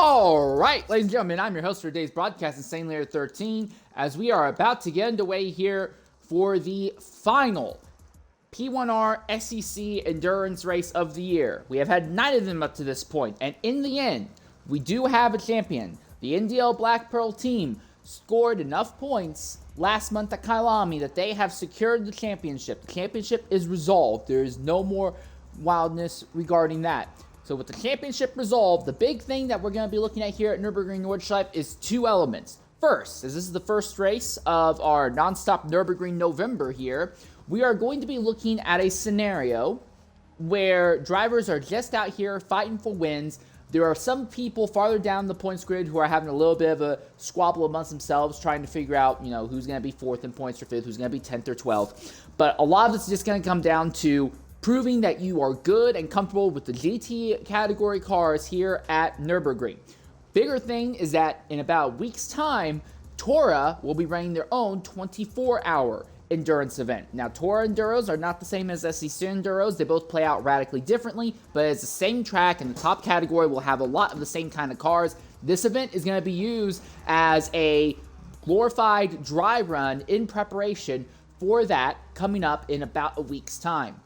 All right, ladies and gentlemen, I'm your host for today's broadcast, Insane Layer 13, as we are about to get underway here for the final P1R SEC endurance race of the year. We have had 9 of them up to this point, and in the end, we do have a champion. The NDL Black Pearl team scored enough points last month at Kailami that they have secured the championship. The championship is resolved. There is no more wildness regarding that. So with the championship resolved, the big thing that we're going to be looking at here at Nurburgring Nordschleife is 2 elements. First, as this is the first race of our nonstop Nurburgring November here, we are going to be looking at a scenario where drivers are just out here fighting for wins. There are some people farther down the points grid who are having a little bit of a squabble amongst themselves, trying to figure out, who's going to be 4th in points or 5th, who's going to be 10th or 12th. But a lot of it's just going to come down to proving that you are good and comfortable with the GT category cars here at Nurburgring. Bigger thing is that in about a week's time, Tora will be running their own 24-hour endurance event. Now, Tora Enduros are not the same as SEC Enduros. They both play out radically differently, but it's the same track, and the top category will have a lot of the same kind of cars. This event is going to be used as a glorified dry run in preparation for that coming up in about a week's time.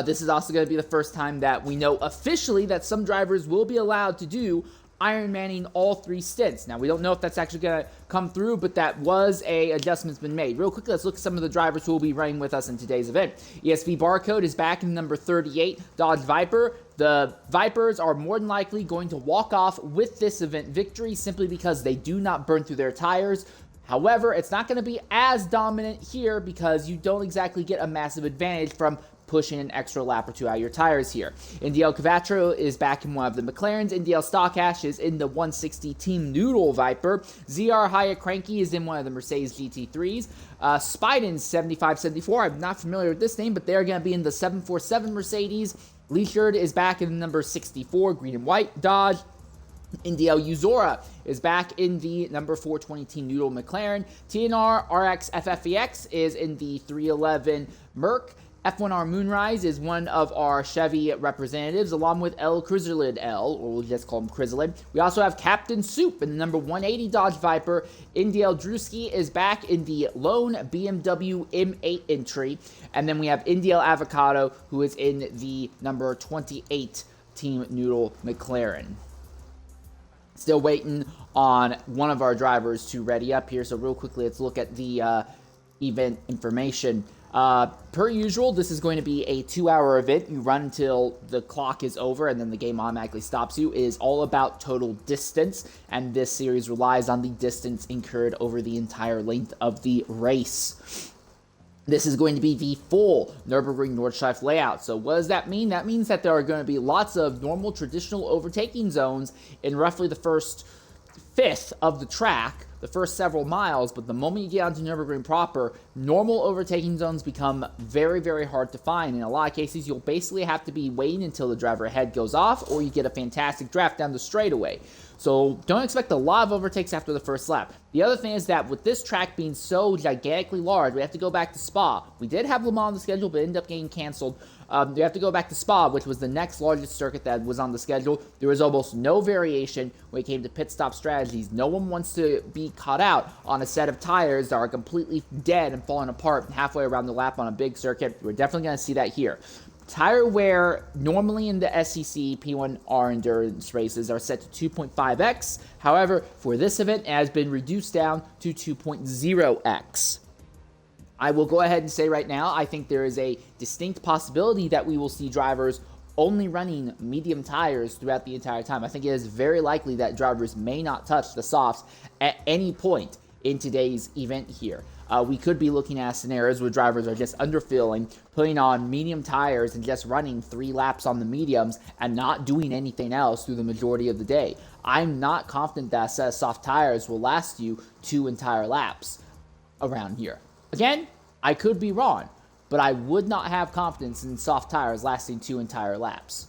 This is also going to be the first time that we know officially that some drivers will be allowed to do Ironmanning all 3 stints. Now, we don't know if that's actually going to come through, but that was a adjustment's been made. Real quickly, let's look at some of the drivers who will be running with us in today's event. ESV Barcode is back in number 38, Dodge Viper. The Vipers are more than likely going to walk off with this event victory simply because they do not burn through their tires. However, it's not going to be as dominant here because you don't exactly get a massive advantage from pushing an extra lap or 2 out of your tires here. NDL Cavatro is back in one of the McLarens. NDL Stockash is in the 160 Team Noodle Viper. ZR Hyatt Cranky is in one of the Mercedes GT3s. Spiden 7574, I'm not familiar with this name, but they're going to be in the 747 Mercedes. Leishard is back in the number 64 Green and White Dodge. NDL Uzora is back in the number 420 Team Noodle McLaren. TNR RX FFEX is in the 311 Merc. F1R Moonrise is one of our Chevy representatives, along with L Chryslerlid L, or we'll just call him Chrysalid. We also have Captain Soup in the number 180 Dodge Viper. NDL Drewski is back in the lone BMW M8 entry. And then we have NDL Avocado, who is in the number 28 Team Noodle McLaren. Still waiting on one of our drivers to ready up here. So real quickly, let's look at the event information. Per usual, this is going to be a 2-hour event. You run until the clock is over, and then the game automatically stops you. It is all about total distance, and this series relies on the distance incurred over the entire length of the race. This is going to be the full Nurburgring Nordschleife layout. So what does that mean? That means that there are going to be lots of normal traditional overtaking zones in roughly the first fifth of the track, the first several miles, but the moment you get onto Nürburgring proper, normal overtaking zones become very, very hard to find. In a lot of cases, you'll basically have to be waiting until the driver ahead goes off, or you get a fantastic draft down the straightaway. So don't expect a lot of overtakes after the first lap. The other thing is that with this track being so gigantically large, we have to go back to Spa. We did have Le Mans on the schedule, but it ended up getting canceled. We have to go back to Spa, which was the next largest circuit that was on the schedule. There was almost no variation when it came to pit stop strategies. No one wants to be caught out on a set of tires that are completely dead and falling apart halfway around the lap on a big circuit. We're definitely going to see that here. Tire wear normally in the SEC P1R endurance races are set to 2.5x. However, for this event, it has been reduced down to 2.0x. I will go ahead and say right now, I think there is a distinct possibility that we will see drivers only running medium tires throughout the entire time. I think it is very likely that drivers may not touch the softs at any point in today's event here. We could be looking at scenarios where drivers are just underfilling, putting on medium tires and just running 3 laps on the mediums and not doing anything else through the majority of the day. I'm not confident that a set of soft tires will last you 2 entire laps around here. Again, I could be wrong, but I would not have confidence in soft tires lasting 2 entire laps.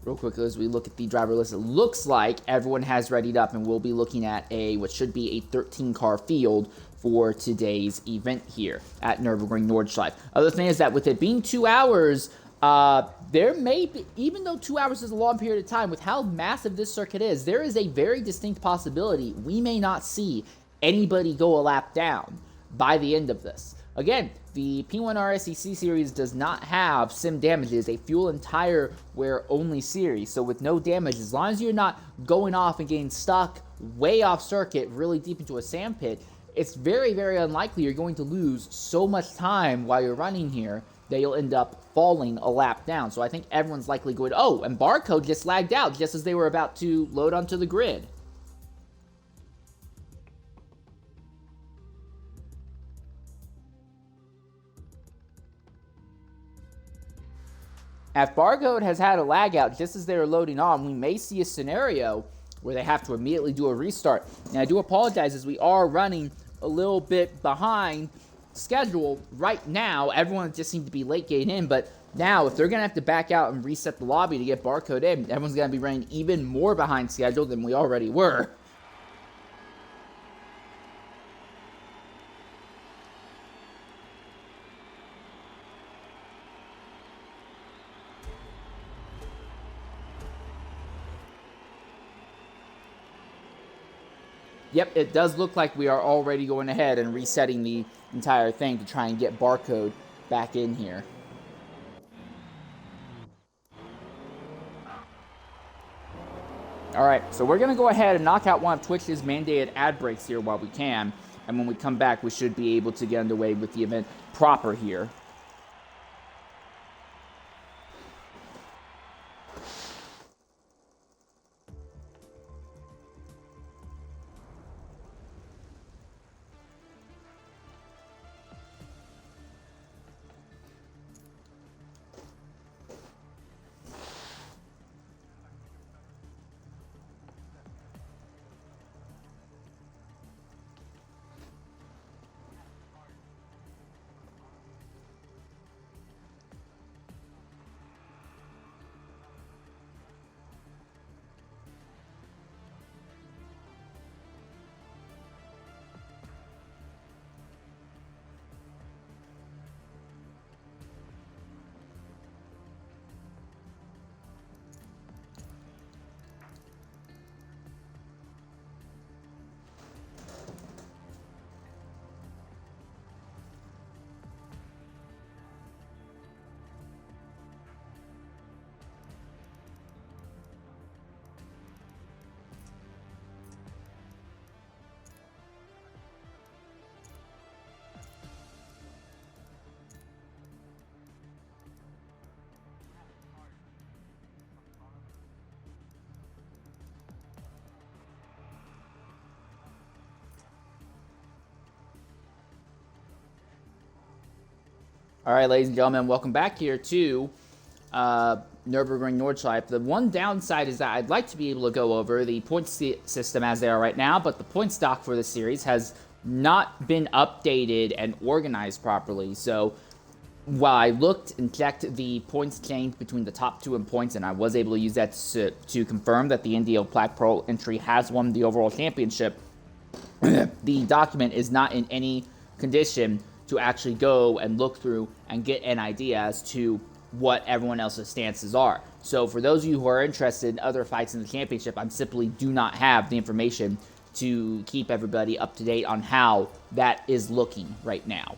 real quickly as we look at the driver list. It looks like everyone has readied up, and we'll be looking at what should be a 13-car field for today's event here at Nurburgring Nordschleife. Other thing is that with it being 2 hours, there may be, even though 2 hours is a long period of time, with how massive this circuit is, there is a very distinct possibility we may not see anybody go a lap down by the end of this. Again, the P1R SEC series does not have sim damages, a fuel and tire wear only series. So with no damage, as long as you're not going off and getting stuck way off circuit, really deep into a sand pit, it's very, very unlikely you're going to lose so much time while you're running here that you'll end up falling a lap down. So I think everyone's likely going, oh, and Barcode just lagged out just as they were about to load onto the grid. If Barcode has had a lag out just as they were loading on, we may see a scenario where they have to immediately do a restart. And I do apologize as we are running a little bit behind schedule right now. Everyone just seemed to be late getting in, but now if they're going to have to back out and reset the lobby to get Barcode in, everyone's going to be running even more behind schedule than we already were. Yep, it does look like we are already going ahead and resetting the entire thing to try and get Barcode back in here. All right, so we're going to go ahead and knock out one of Twitch's mandated ad breaks here while we can. And when we come back, we should be able to get underway with the event proper here. All right, ladies and gentlemen, welcome back here to Nurburgring Nordschleife. The one downside is that I'd like to be able to go over the point system as they are right now, but the point stock for the series has not been updated and organized properly. So while I looked and checked the points change between the top two in points, and I was able to use that to confirm that the NDL Black Pearl entry has won the overall championship, the document is not in any condition to actually go and look through and get an idea as to what everyone else's stances are. So for those of you who are interested in other fights in the championship, I simply do not have the information to keep everybody up to date on how that is looking right now.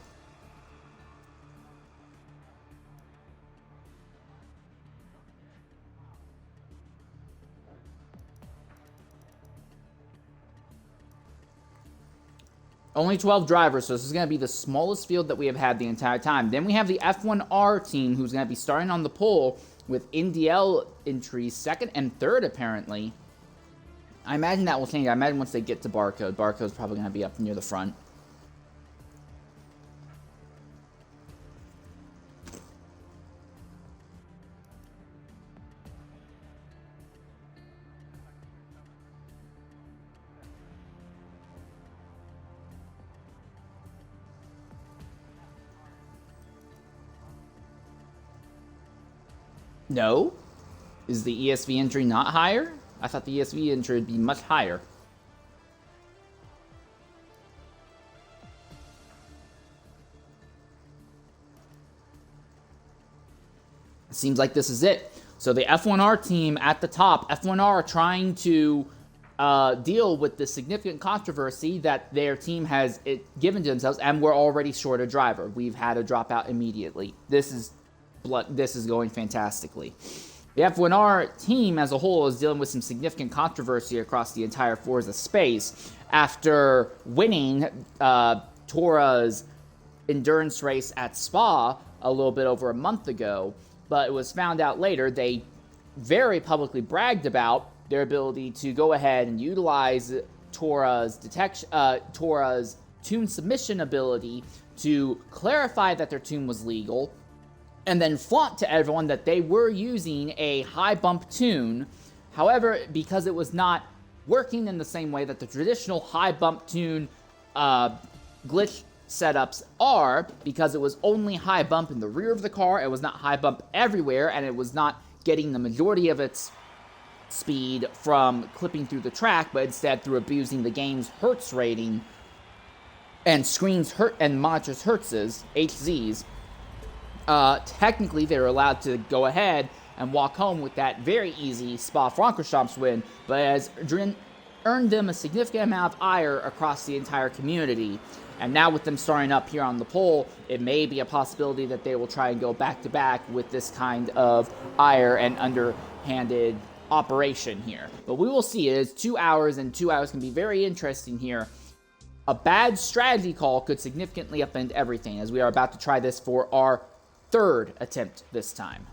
Only 12 drivers, so this is going to be the smallest field that we have had the entire time. Then we have the F1R team, who's going to be starting on the pole with NDL entries second and third, apparently. I imagine that will change. I imagine once they get to Barcode, Barcode's probably going to be up near the front. No? Is the ESV entry not higher? I thought the ESV entry would be much higher. Seems like this is it. So the F1R team at the top, F1R trying to deal with the significant controversy that their team has given to themselves, and we're already short a driver. We've had a dropout immediately. This is going fantastically. The F1R team as a whole is dealing with some significant controversy across the entire Forza space after winning Tora's endurance race at Spa a little bit over a month ago. But it was found out later they very publicly bragged about their ability to go ahead and utilize Tora's tune submission ability to clarify that their tune was legal, and then flaunt to everyone that they were using a high bump tune. However, because it was not working in the same way that the traditional high bump tune glitch setups are, because it was only high bump in the rear of the car, it was not high bump everywhere, and it was not getting the majority of its speed from clipping through the track, but instead through abusing the game's hertz rating and screens and monitors hertzes, HZs. Technically, they were allowed to go ahead and walk home with that very easy Spa-Francorchamps win, but it has earned them a significant amount of ire across the entire community. And now with them starting up here on the pole, it may be a possibility that they will try and go back-to-back with this kind of ire and underhanded operation here. But we will see. It is 2 hours, and 2 hours can be very interesting here. A bad strategy call could significantly upend everything, as we are about to try this for our third attempt this time.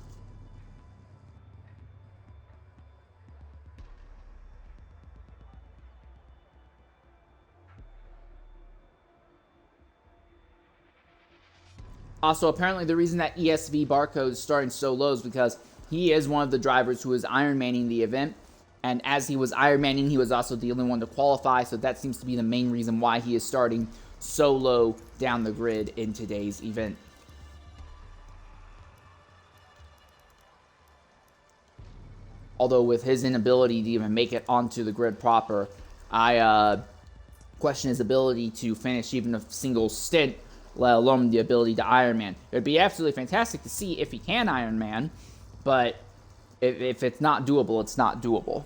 Also, apparently the reason that ESV barcode is starting so low is because he is one of the drivers who is Ironmanning the event. And as he was Ironmanning, he was also the only one to qualify. So that seems to be the main reason why he is starting so low down the grid in today's event. Although with his inability to even make it onto the grid proper, I question his ability to finish even a single stint, let alone the ability to Ironman. It would be absolutely fantastic to see if he can Ironman, but if it's not doable, it's not doable.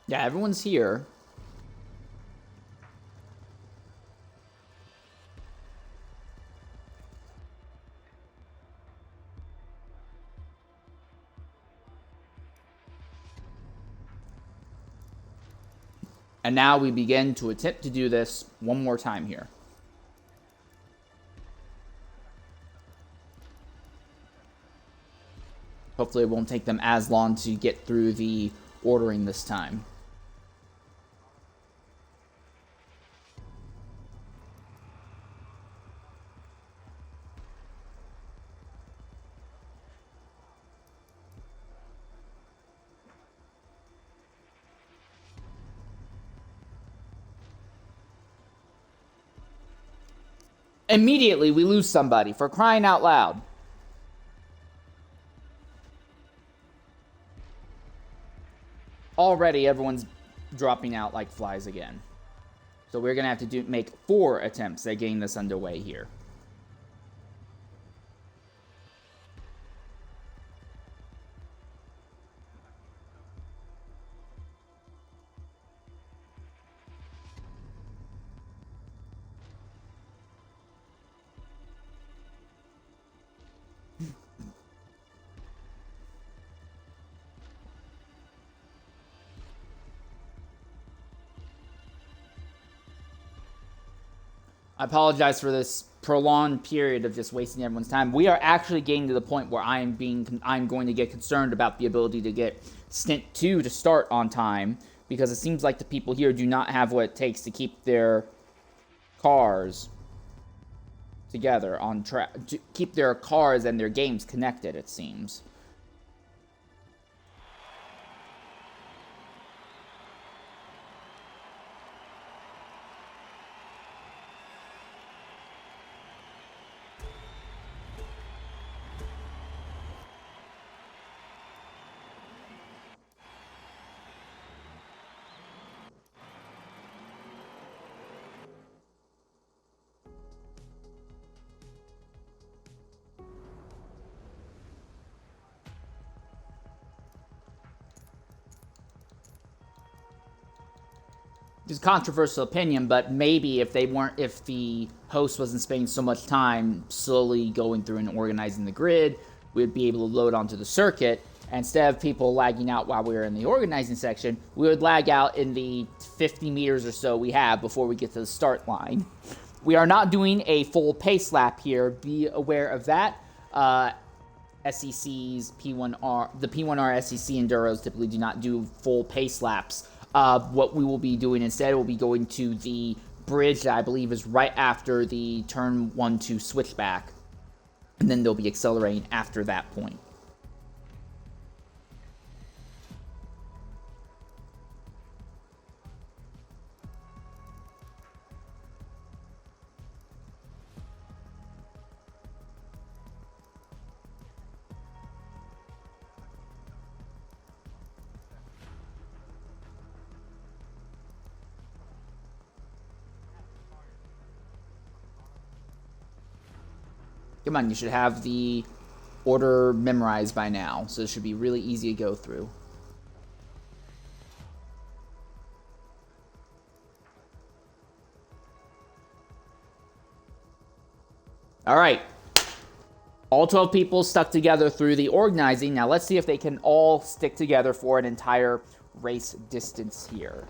Yeah, everyone's here. And now we begin to attempt to do this one more time here. Hopefully it won't take them as long to get through the ordering this time. Immediately, we lose somebody, for crying out loud. Already, everyone's dropping out like flies again. So we're going to have to make 4 attempts at getting this underway here. I apologize for this prolonged period of just wasting everyone's time. We are actually getting to the point where I'm going to get concerned about the ability to get Stint 2 to start on time, because it seems like the people here do not have what it takes to keep their cars together on track, to keep their cars and their games connected, it seems. It's a controversial opinion, but maybe if the host wasn't spending so much time slowly going through and organizing the grid, we'd be able to load onto the circuit. And instead of people lagging out while we were in the organizing section, we would lag out in the 50 meters or so we have before we get to the start line. We are not doing a full pace lap here. Be aware of that. SEC's P1R, the P1R SEC Enduros typically do not do full pace laps. What we will be doing instead, we'll be going to the bridge that I believe is right after the turn 1-2 switchback, and then they'll be accelerating after that point. Come on, you should have the order memorized by now, so it should be really easy to go through. All right. All 12 people stuck together through the organizing. Now let's see if they can all stick together for an entire race distance here.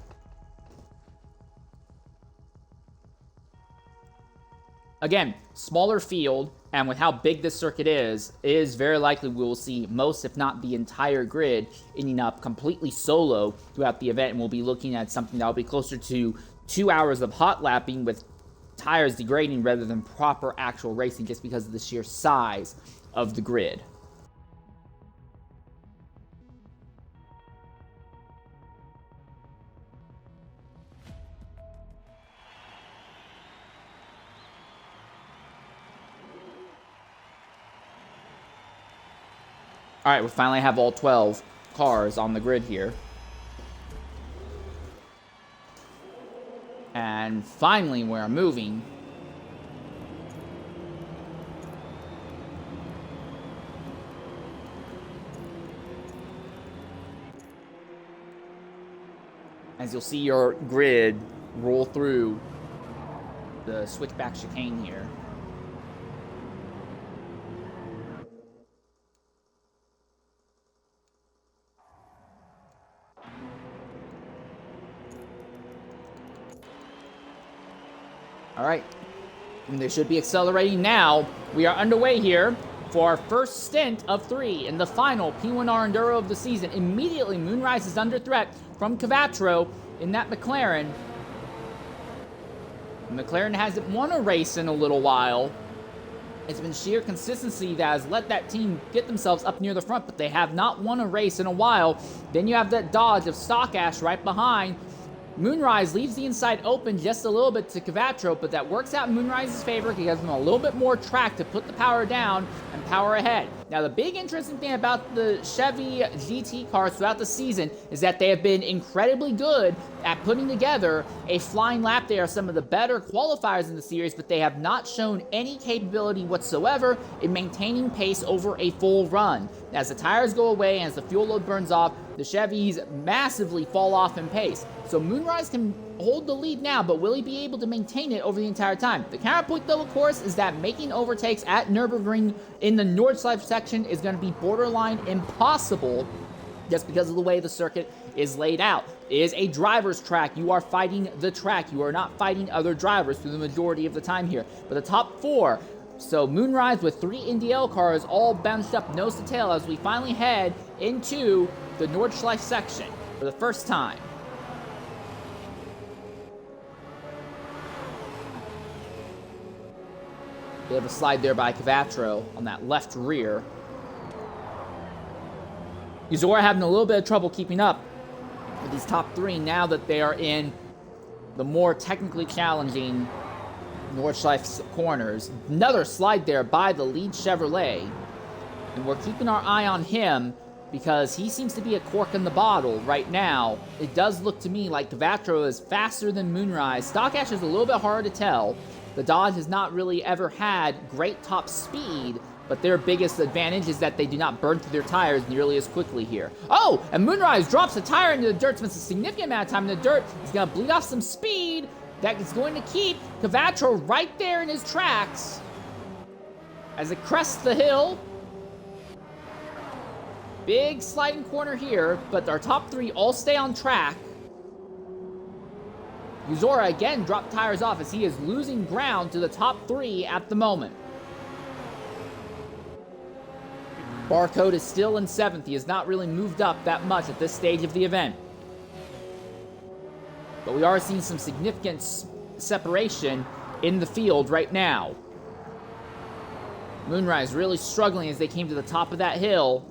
Again, smaller field, and with how big this circuit is, it is very likely we will see most, if not the entire grid, ending up completely solo throughout the event, and we'll be looking at something that will be closer to 2 hours of hot lapping with tires degrading rather than proper actual racing, just because of the sheer size of the grid. All right, we finally have all 12 cars on the grid here. And finally, we're moving. As you'll see your grid roll through the switchback chicane here. All right, and they should be accelerating now. We are underway here for our first stint of 3 in the final P1R Enduro of the season. Immediately, Moonrise is under threat from Cavatro in that McLaren. McLaren hasn't won a race in a little while. It's been sheer consistency that has let that team get themselves up near the front, but they have not won a race in a while. Then you have that dodge of Stock Ash right behind. Moonrise leaves the inside open just a little bit to Cavatro, but that works out in Moonrise's favor. He gives him a little bit more track to put the power down and power ahead. Now, the big interesting thing about the Chevy GT cars throughout the season is that they have been incredibly good at putting together a flying lap. They are some of the better qualifiers in the series, but they have not shown any capability whatsoever in maintaining pace over a full run. As the tires go away and as the fuel load burns off, the Chevys massively fall off in pace. So Moonrise can hold the lead now, but will he be able to maintain it over the entire time? The counterpoint, though, of course, is that making overtakes at Nurburgring in the Nordschleife section is going to be borderline impossible just because of the way the circuit is laid out. is a driver's track. You are fighting the track. You are not fighting other drivers through the majority of the time here. But the top 4, so Moonrise with 3 NDL cars all bounced up nose to tail as we finally head into the Nordschleife section for the first time. They have a slide there by Cavatro on that left rear. Uzora having a little bit of trouble keeping up with these top 3 now that they are in the more technically challenging Nordschleife corners. Another slide there by the lead Chevrolet. And we're keeping our eye on him because he seems to be a cork in the bottle right now. It does look to me like Cavatro is faster than Moonrise. Stock Ash is a little bit hard to tell. The Dodge has not really ever had great top speed, but their biggest advantage is that they do not burn through their tires nearly as quickly here. Oh, and Moonrise drops a tire into the dirt, spends a significant amount of time in the dirt. He's going to bleed off some speed. That is going to keep Cavatro right there in his tracks as it crests the hill. Big sliding corner here, but our top 3 all stay on track. Uzora again dropped tires off as he is losing ground to the top 3 at the moment. Barcode is still in 7th. He has not really moved up that much at this stage of the event. But we are seeing some significant separation in the field right now. Moonrise really struggling as they came to the top of that hill.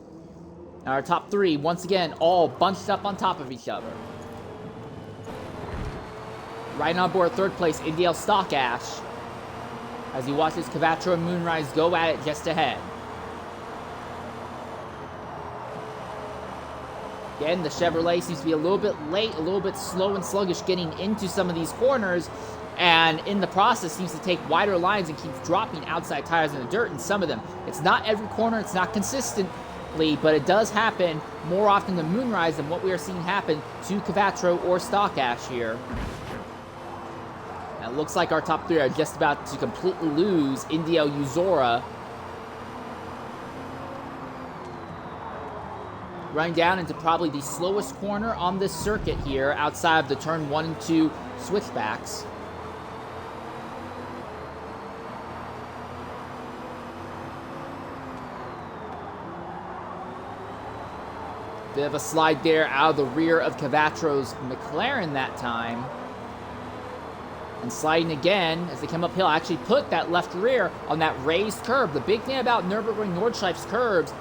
And our top 3, once again, all bunched up on top of each other. Riding on board 3rd place, NDL Stock Ash, as he watches Cavatro and Moonrise go at it just ahead. Again, the Chevrolet seems to be a little bit late, a little bit slow and sluggish getting into some of these corners, and in the process seems to take wider lines and keeps dropping outside tires in the dirt in some of them. It's not every corner, it's not consistently, but it does happen more often than Moonrise than what we are seeing happen to Cavatro or Stock Ash here. Now, it looks like our top 3 are just about to completely lose NDL Uzora. Running down into probably the slowest corner on this circuit here, outside of the turn 1 and 2 switchbacks. Bit of a slide there out of the rear of Cavatro's McLaren that time. And sliding again as they come uphill. I actually put that left rear on that raised curb. The big thing about Nurburgring Nordschleife's curbs,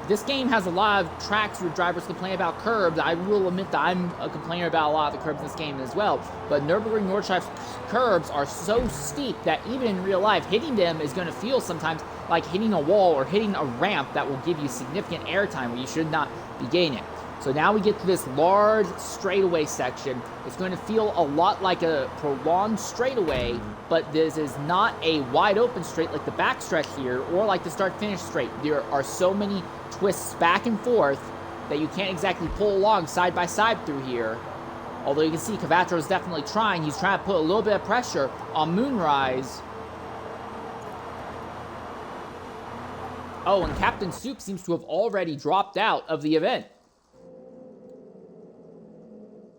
this game has a lot of tracks where drivers complain about curbs. I will admit that I'm a complainer about a lot of the curbs in this game as well. But Nurburgring Nordschleife's curbs are so steep that even in real life, hitting them is going to feel sometimes like hitting a wall or hitting a ramp that will give you significant airtime where you should not be gaining. So now we get to this large straightaway section. It's going to feel a lot like a prolonged straightaway, but this is not a wide open straight like the backstretch here or like the start-finish straight. There are so many twists back and forth that you can't exactly pull along side by side through here. Although you can see Cavatro is definitely trying. He's trying to put a little bit of pressure on Moonrise. Oh, and Captain Soup seems to have already dropped out of the event.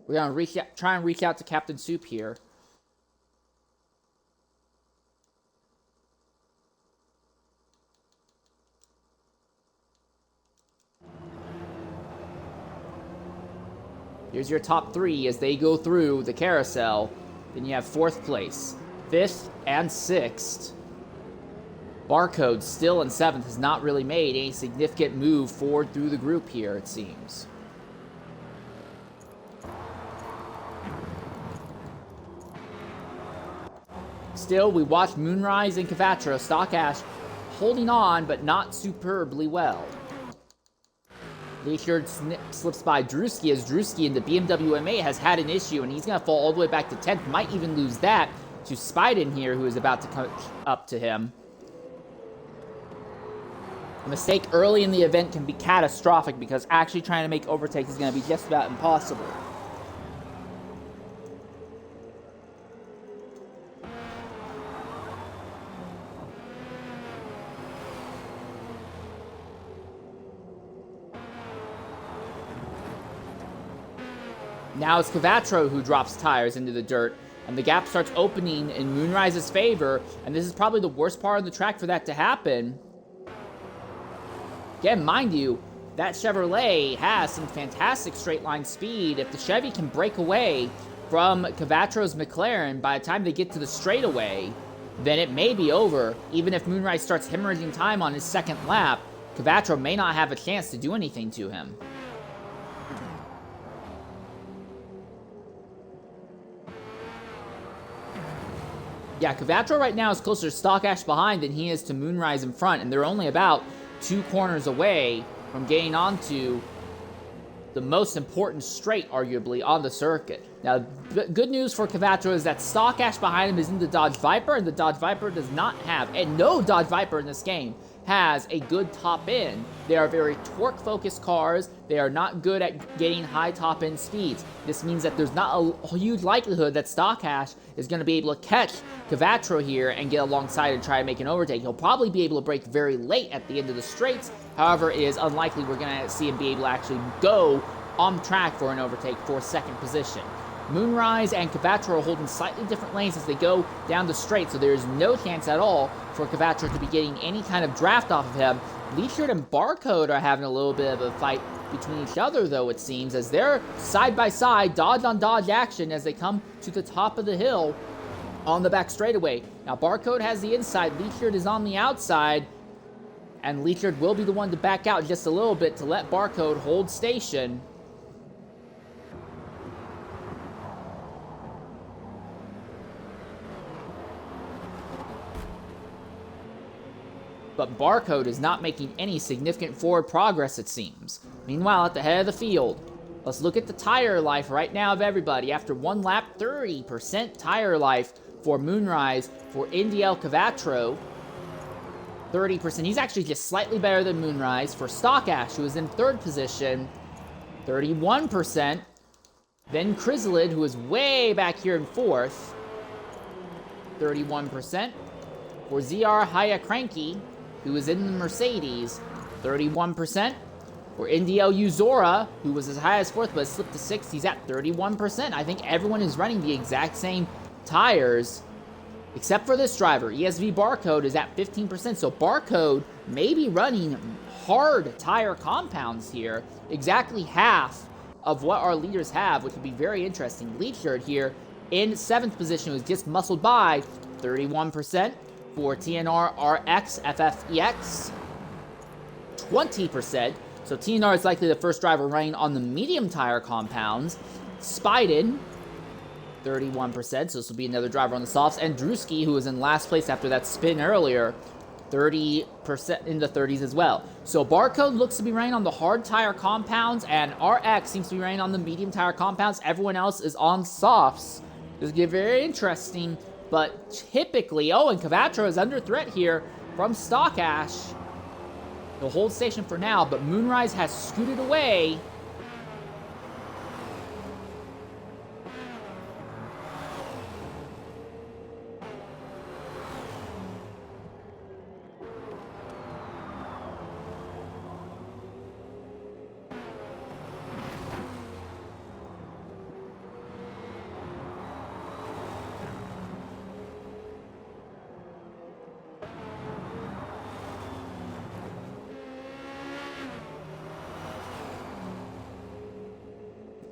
We're going to try and reach out to Captain Soup here. Here's your top 3 as they go through the carousel. Then you have 4th place, 5th, and 6th. Barcode still in 7th, has not really made a significant move forward through the group here, it seems. Still, we watch Moonrise and Cavatro, Stock Ash, holding on, but not superbly well. Leachard slips by Drewski as Drewski in the BMW M8 has had an issue, and he's going to fall all the way back to 10th. Might even lose that to Spiden here, who is about to come up to him. A mistake early in the event can be catastrophic because actually trying to make overtakes is going to be just about impossible. Now it's Cavatro who drops tires into the dirt, and the gap starts opening in Moonrise's favor, and this is probably the worst part of the track for that to happen. Again, mind you, that Chevrolet has some fantastic straight line speed. If the Chevy can break away from Cavatro's McLaren by the time they get to the straightaway, then it may be over. Even if Moonrise starts hemorrhaging time on his second lap, Cavatro may not have a chance to do anything to him. Yeah, Cavatro right now is closer to Stock Ash behind than he is to Moonrise in front, and they're only about 2 corners away from getting onto the most important straight, arguably, on the circuit. Now, good news for Cavatro is that Stock Ash behind him is in the Dodge Viper, and the Dodge Viper does not have, and no Dodge Viper in this game has a good top end. They are very torque-focused cars. They are not good at getting high top end speeds. This means that there's not a huge likelihood that Stock Ash is going to be able to catch Cavatro here and get alongside and try to make an overtake. He'll probably be able to brake very late at the end of the straights. However, it is unlikely we're going to see him be able to actually go on track for an overtake for second position. Moonrise and Cavatro are holding slightly different lanes as they go down the straight, so there's no chance at all for Cavatro to be getting any kind of draft off of him. Leechard and Barcode are having a little bit of a fight between each other, though, it seems, as they're side-by-side, dodge-on-dodge action as they come to the top of the hill on the back straightaway. Now, Barcode has the inside, Leechard is on the outside, and Leechard will be the one to back out just a little bit to let Barcode hold station. But Barcode is not making any significant forward progress, it seems. Meanwhile, at the head of the field, let's look at the tire life right now of everybody. After one lap, 30% tire life for Moonrise, for NDL Cavatro. 30%. He's actually just slightly better than Moonrise. For Stock Ash, who is in third position, 31%. Then Chrysalid, who is way back here in fourth, 31%. For ZR Haya Cranky, who is in the Mercedes, 31%. For NDL Uzora, who was as high as fourth but slipped to sixth, he's at 31%. I think everyone is running the exact same tires, except for this driver. ESV Barcode is at 15%, so Barcode may be running hard tire compounds here, exactly half of what our leaders have, which would be very interesting. Leechard here in seventh position, who's just muscled by, 31%. For TNR RX FFEX, 20%. So TNR is likely the first driver running on the medium tire compounds. Spiden, 31%. So this will be another driver on the softs. And Drewski, who was in last place after that spin earlier, 30% in the 30s as well. So Barcode looks to be running on the hard tire compounds, and RX seems to be running on the medium tire compounds. Everyone else is on softs. This will get very interesting. But typically, and Cavatro is under threat here from Stock Ash. He'll hold station for now, but Moonrise has scooted away.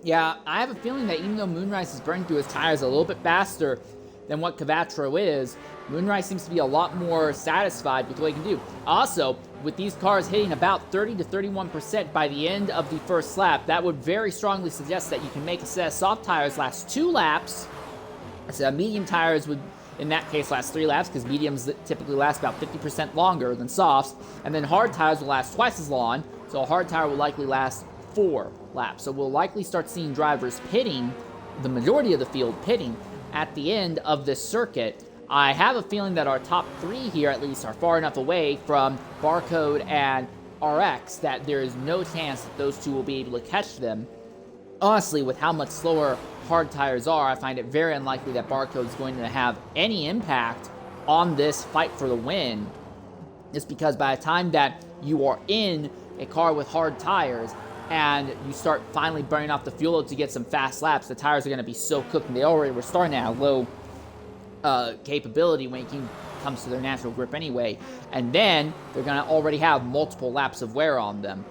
Yeah, I have a feeling that even though Moonrise is burning through his tires a little bit faster than what Cavatro is, Moonrise seems to be a lot more satisfied with what he can do. Also, with these cars hitting about 30 to 31% by the end of the first lap, that would very strongly suggest that you can make a set of soft tires last 2 laps. So medium tires would, in that case, last 3 laps, because mediums typically last about 50% longer than softs. And then hard tires will last twice as long, so a hard tire will likely last 4 laps. So we'll likely start seeing drivers pitting, the majority of the field pitting, at the end of this circuit. I have a feeling that our top 3 here, at least, are far enough away from Barcode and RX that there is no chance that those two will be able to catch them. Honestly, with how much slower hard tires are, I find it very unlikely that Barcode is going to have any impact on this fight for the win. Just because by the time that you are in a car with hard tires, and you start finally burning off the fuel to get some fast laps, the tires are going to be so cooked, and they already were starting at a low capability when it comes to their natural grip anyway. And then they're going to already have multiple laps of wear on them.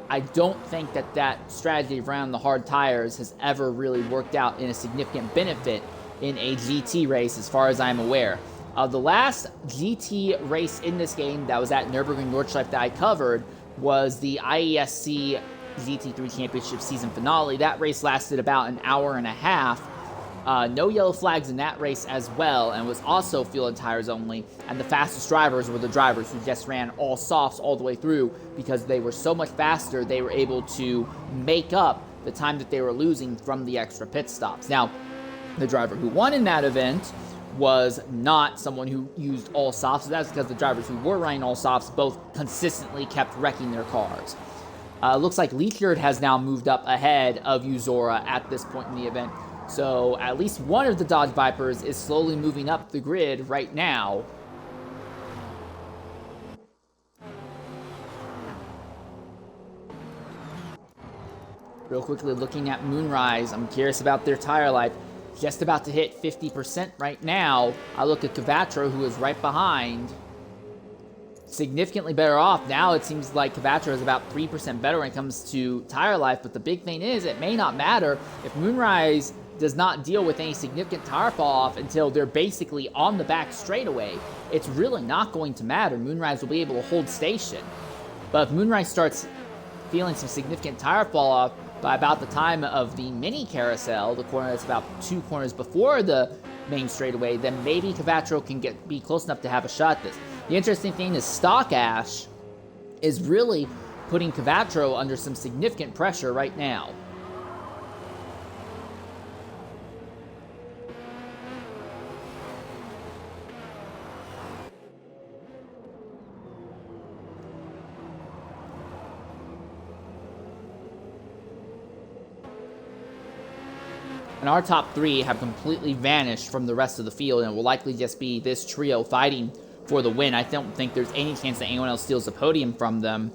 I don't think that strategy around the hard tires has ever really worked out in a significant benefit in a GT race, as far as I'm aware. The last GT race in this game that was at Nurburgring Nordschleife that I covered was the IESC GT3 Championship season finale. That race lasted about an hour and a half. No yellow flags in that race as well, and was also fuel and tires only. And the fastest drivers were the drivers who just ran all softs all the way through, because they were so much faster, they were able to make up the time that they were losing from the extra pit stops. Now, the driver who won in that event was not someone who used all softs. So that's because the drivers who were running all softs both consistently kept wrecking their cars. Looks like Leachard has now moved up ahead of Uzora at this point in the event. So at least one of the Dodge Vipers is slowly moving up the grid right now. Real quickly looking at Moonrise, I'm curious about their tire life. Just about to hit 50% right now. I look at Cavatro, who is right behind. Significantly better off. Now it seems like Cavatro is about 3% better when it comes to tire life, but the big thing is it may not matter if Moonrise does not deal with any significant tire fall off until they're basically on the back straightaway. It's really not going to matter. Moonrise will be able to hold station. But if Moonrise starts feeling some significant tire fall off by about the time of the mini carousel, the corner that's about 2 corners before the main straightaway, then maybe Cavatro can be close enough to have a shot at this. The interesting thing is Stock Ash is really putting Cavatro under some significant pressure right now. And our top three have completely vanished from the rest of the field, and it will likely just be this trio fighting for the win. I don't think there's any chance that anyone else steals the podium from them.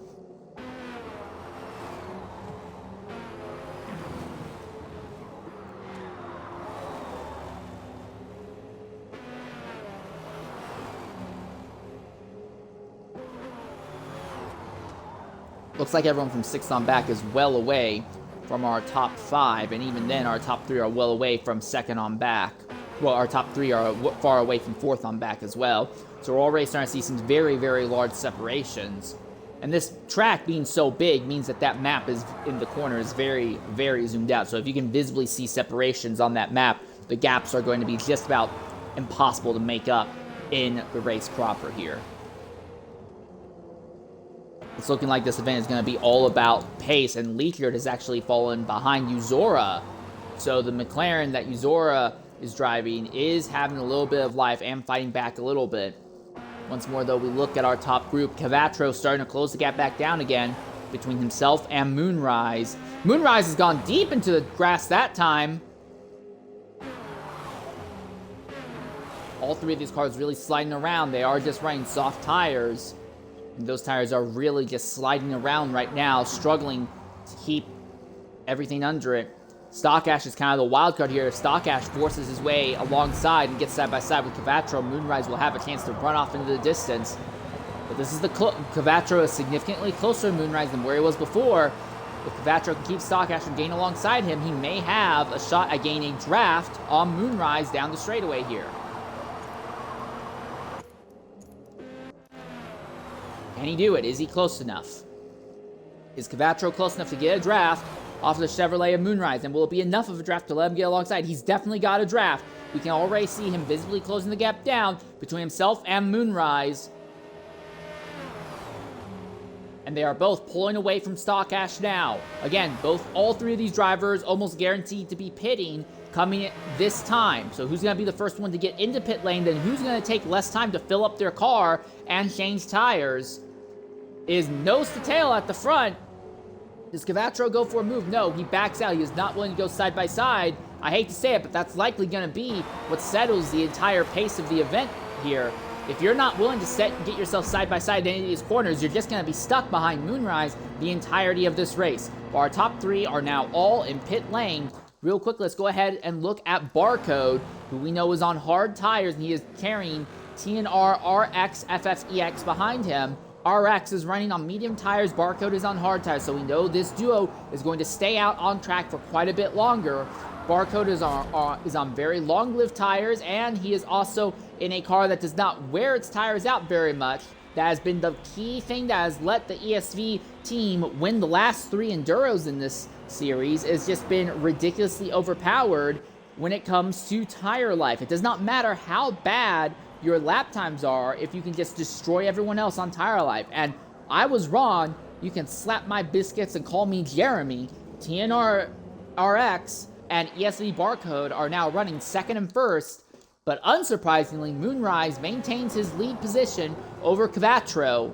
Looks like everyone from 6th on back is well away from our top 5, and even then our top 3 are well away from 2nd on back. Well, our top 3 are far away from 4th on back as well. So we're already starting to see some very, very large separations. And this track being so big means that map is in the corner is very, very zoomed out. So if you can visibly see separations on that map, the gaps are going to be just about impossible to make up in the race proper here. It's looking like this event is going to be all about pace, and Leachard has actually fallen behind Uzora. So the McLaren that Uzora is driving is having a little bit of life and fighting back a little bit. Once more, though, we look at our top group. Cavatro starting to close the gap back down again between himself and Moonrise. Moonrise has gone deep into the grass that time. All 3 of these cars really sliding around. They are just running soft tires. And those tires are really just sliding around right now, struggling to keep everything under it. Stock Ash is kind of the wild card here. If Stock Ash forces his way alongside and gets side by side with Cavatro, Moonrise will have a chance to run off into the distance. But this is Cavatro is significantly closer to Moonrise than where he was before. If Cavatro can keep Stock Ash from gaining alongside him, he may have a shot at gaining a draft on Moonrise down the straightaway here. Can he do it? Is he close enough? Is Cavatro close enough to get a draft off the Chevrolet of Moonrise? And will it be enough of a draft to let him get alongside? He's definitely got a draft. We can already see him visibly closing the gap down between himself and Moonrise. And they are both pulling away from Stock Ash now. Again, all 3 of these drivers almost guaranteed to be pitting coming this time. So who's going to be the first one to get into pit lane? Then who's going to take less time to fill up their car and change tires? Is nose to tail at the front. Does Cavatro go for a move? No, he backs out. He is not willing to go side by side. I hate to say it, but that's likely going to be what settles the entire pace of the event here. If you're not willing to get yourself side by side in any of these corners, you're just going to be stuck behind Moonrise the entirety of this race. Our top 3 are now all in pit lane. Real quick, let's go ahead and look at Barcode, who we know is on hard tires, and he is carrying TNR RX FFEX behind him. RX is running on medium tires, Barcode is on hard tires, so we know this duo is going to stay out on track for quite a bit longer. Barcode is on very long-lived tires, and he is also in a car that does not wear its tires out very much. That has been the key thing that has let the ESV team win the last 3 Enduros in this series. It's just been ridiculously overpowered when it comes to tire life. It does not matter how bad your lap times are if you can just destroy everyone else on tire life. And I was wrong. You can slap my biscuits and call me Jeremy. TNR RX and ESV Barcode are now running second and first, but unsurprisingly, Moonrise maintains his lead position over Quattro.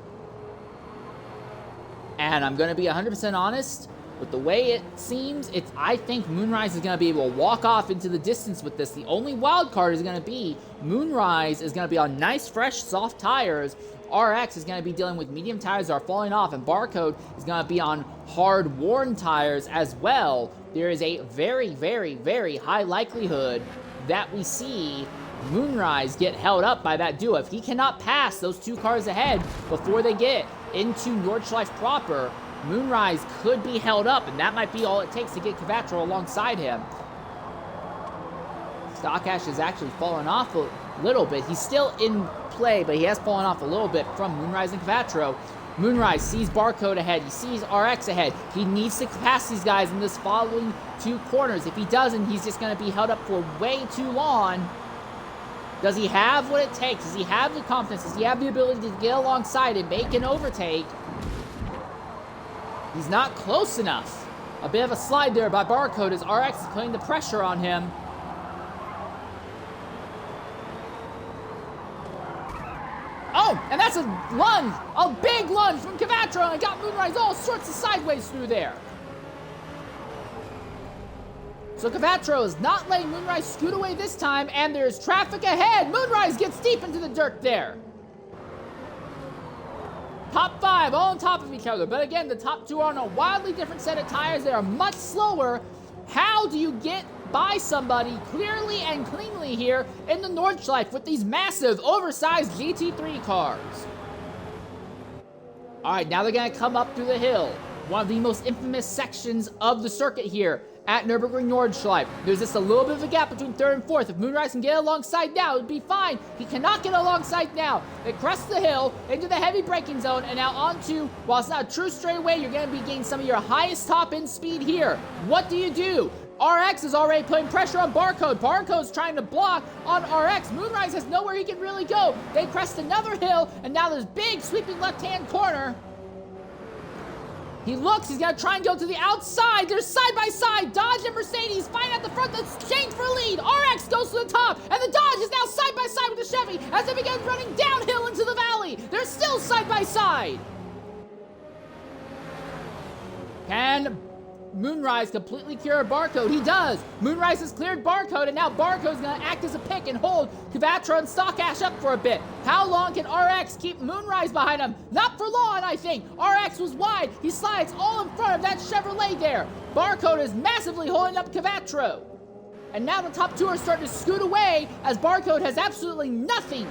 And I'm going to be 100% honest, with the way it seems, I think Moonrise is going to be able to walk off into the distance with this. The only wild card is going to be Moonrise is going to be on nice, fresh, soft tires. RX is going to be dealing with medium tires that are falling off, and Barcode is going to be on hard, worn tires as well. There is a very, very, very high likelihood that we see Moonrise get held up by that duo. If he cannot pass those 2 cars ahead before they get into Nordschleife proper, Moonrise could be held up, and that might be all it takes to get Quattro alongside him. Stockash has actually fallen off a little bit. He's still in play, but he has fallen off a little bit from Moonrise and Quattro. Moonrise sees Barcode ahead. He sees RX ahead. He needs to pass these guys in this following 2 corners. If he doesn't, he's just going to be held up for way too long. Does he have what it takes? Does he have the confidence? Does he have the ability to get alongside and make an overtake? He's not close enough. A bit of a slide there by Barcode as RX is putting the pressure on him. Oh, and that's a lunge, a big lunge from Quattro, and it got Moonrise all sorts of sideways through there. So Quattro is not letting Moonrise scoot away this time, and there's traffic ahead. Moonrise gets deep into the dirt there. Top 5 all on top of each other, but again, the top 2 are on a wildly different set of tires. They are much slower. How do you get by somebody clearly and cleanly here in the Nordschleife with these massive, oversized GT3 cars? All right, now they're going to come up through the hill. One of the most infamous sections of the circuit here at Nurburgring Nordschleife. There's just a little bit of a gap between 3rd and 4th. If Moonrise can get alongside now, it would be fine. He cannot get alongside now. They crest the hill into the heavy braking zone, and now onto, while it's not a true straightaway, you're going to be getting some of your highest top-end speed here. What do? RX is already putting pressure on Barcode. Barcode's trying to block on RX. Moonrise has nowhere he can really go. They crest another hill, and now there's big sweeping left-hand corner. He looks, he's going to try and go to the outside. There's side-by-side. Dodge and Mercedes fighting at the front. That's changed for lead. RX goes to the top, and the Dodge is now side-by-side with the Chevy as they begin running downhill into the valley. They're still side-by-side. Can Moonrise completely clear Barcode? He does. Moonrise has cleared Barcode, and now Barcode's going to act as a pick and hold Quattro and Stockash up for a bit. How long can RX keep Moonrise behind him? Not for long, I think. RX was wide. He slides all in front of that Chevrolet there. Barcode is massively holding up Quattro. And now the top 2 are starting to scoot away as Barcode has absolutely nothing.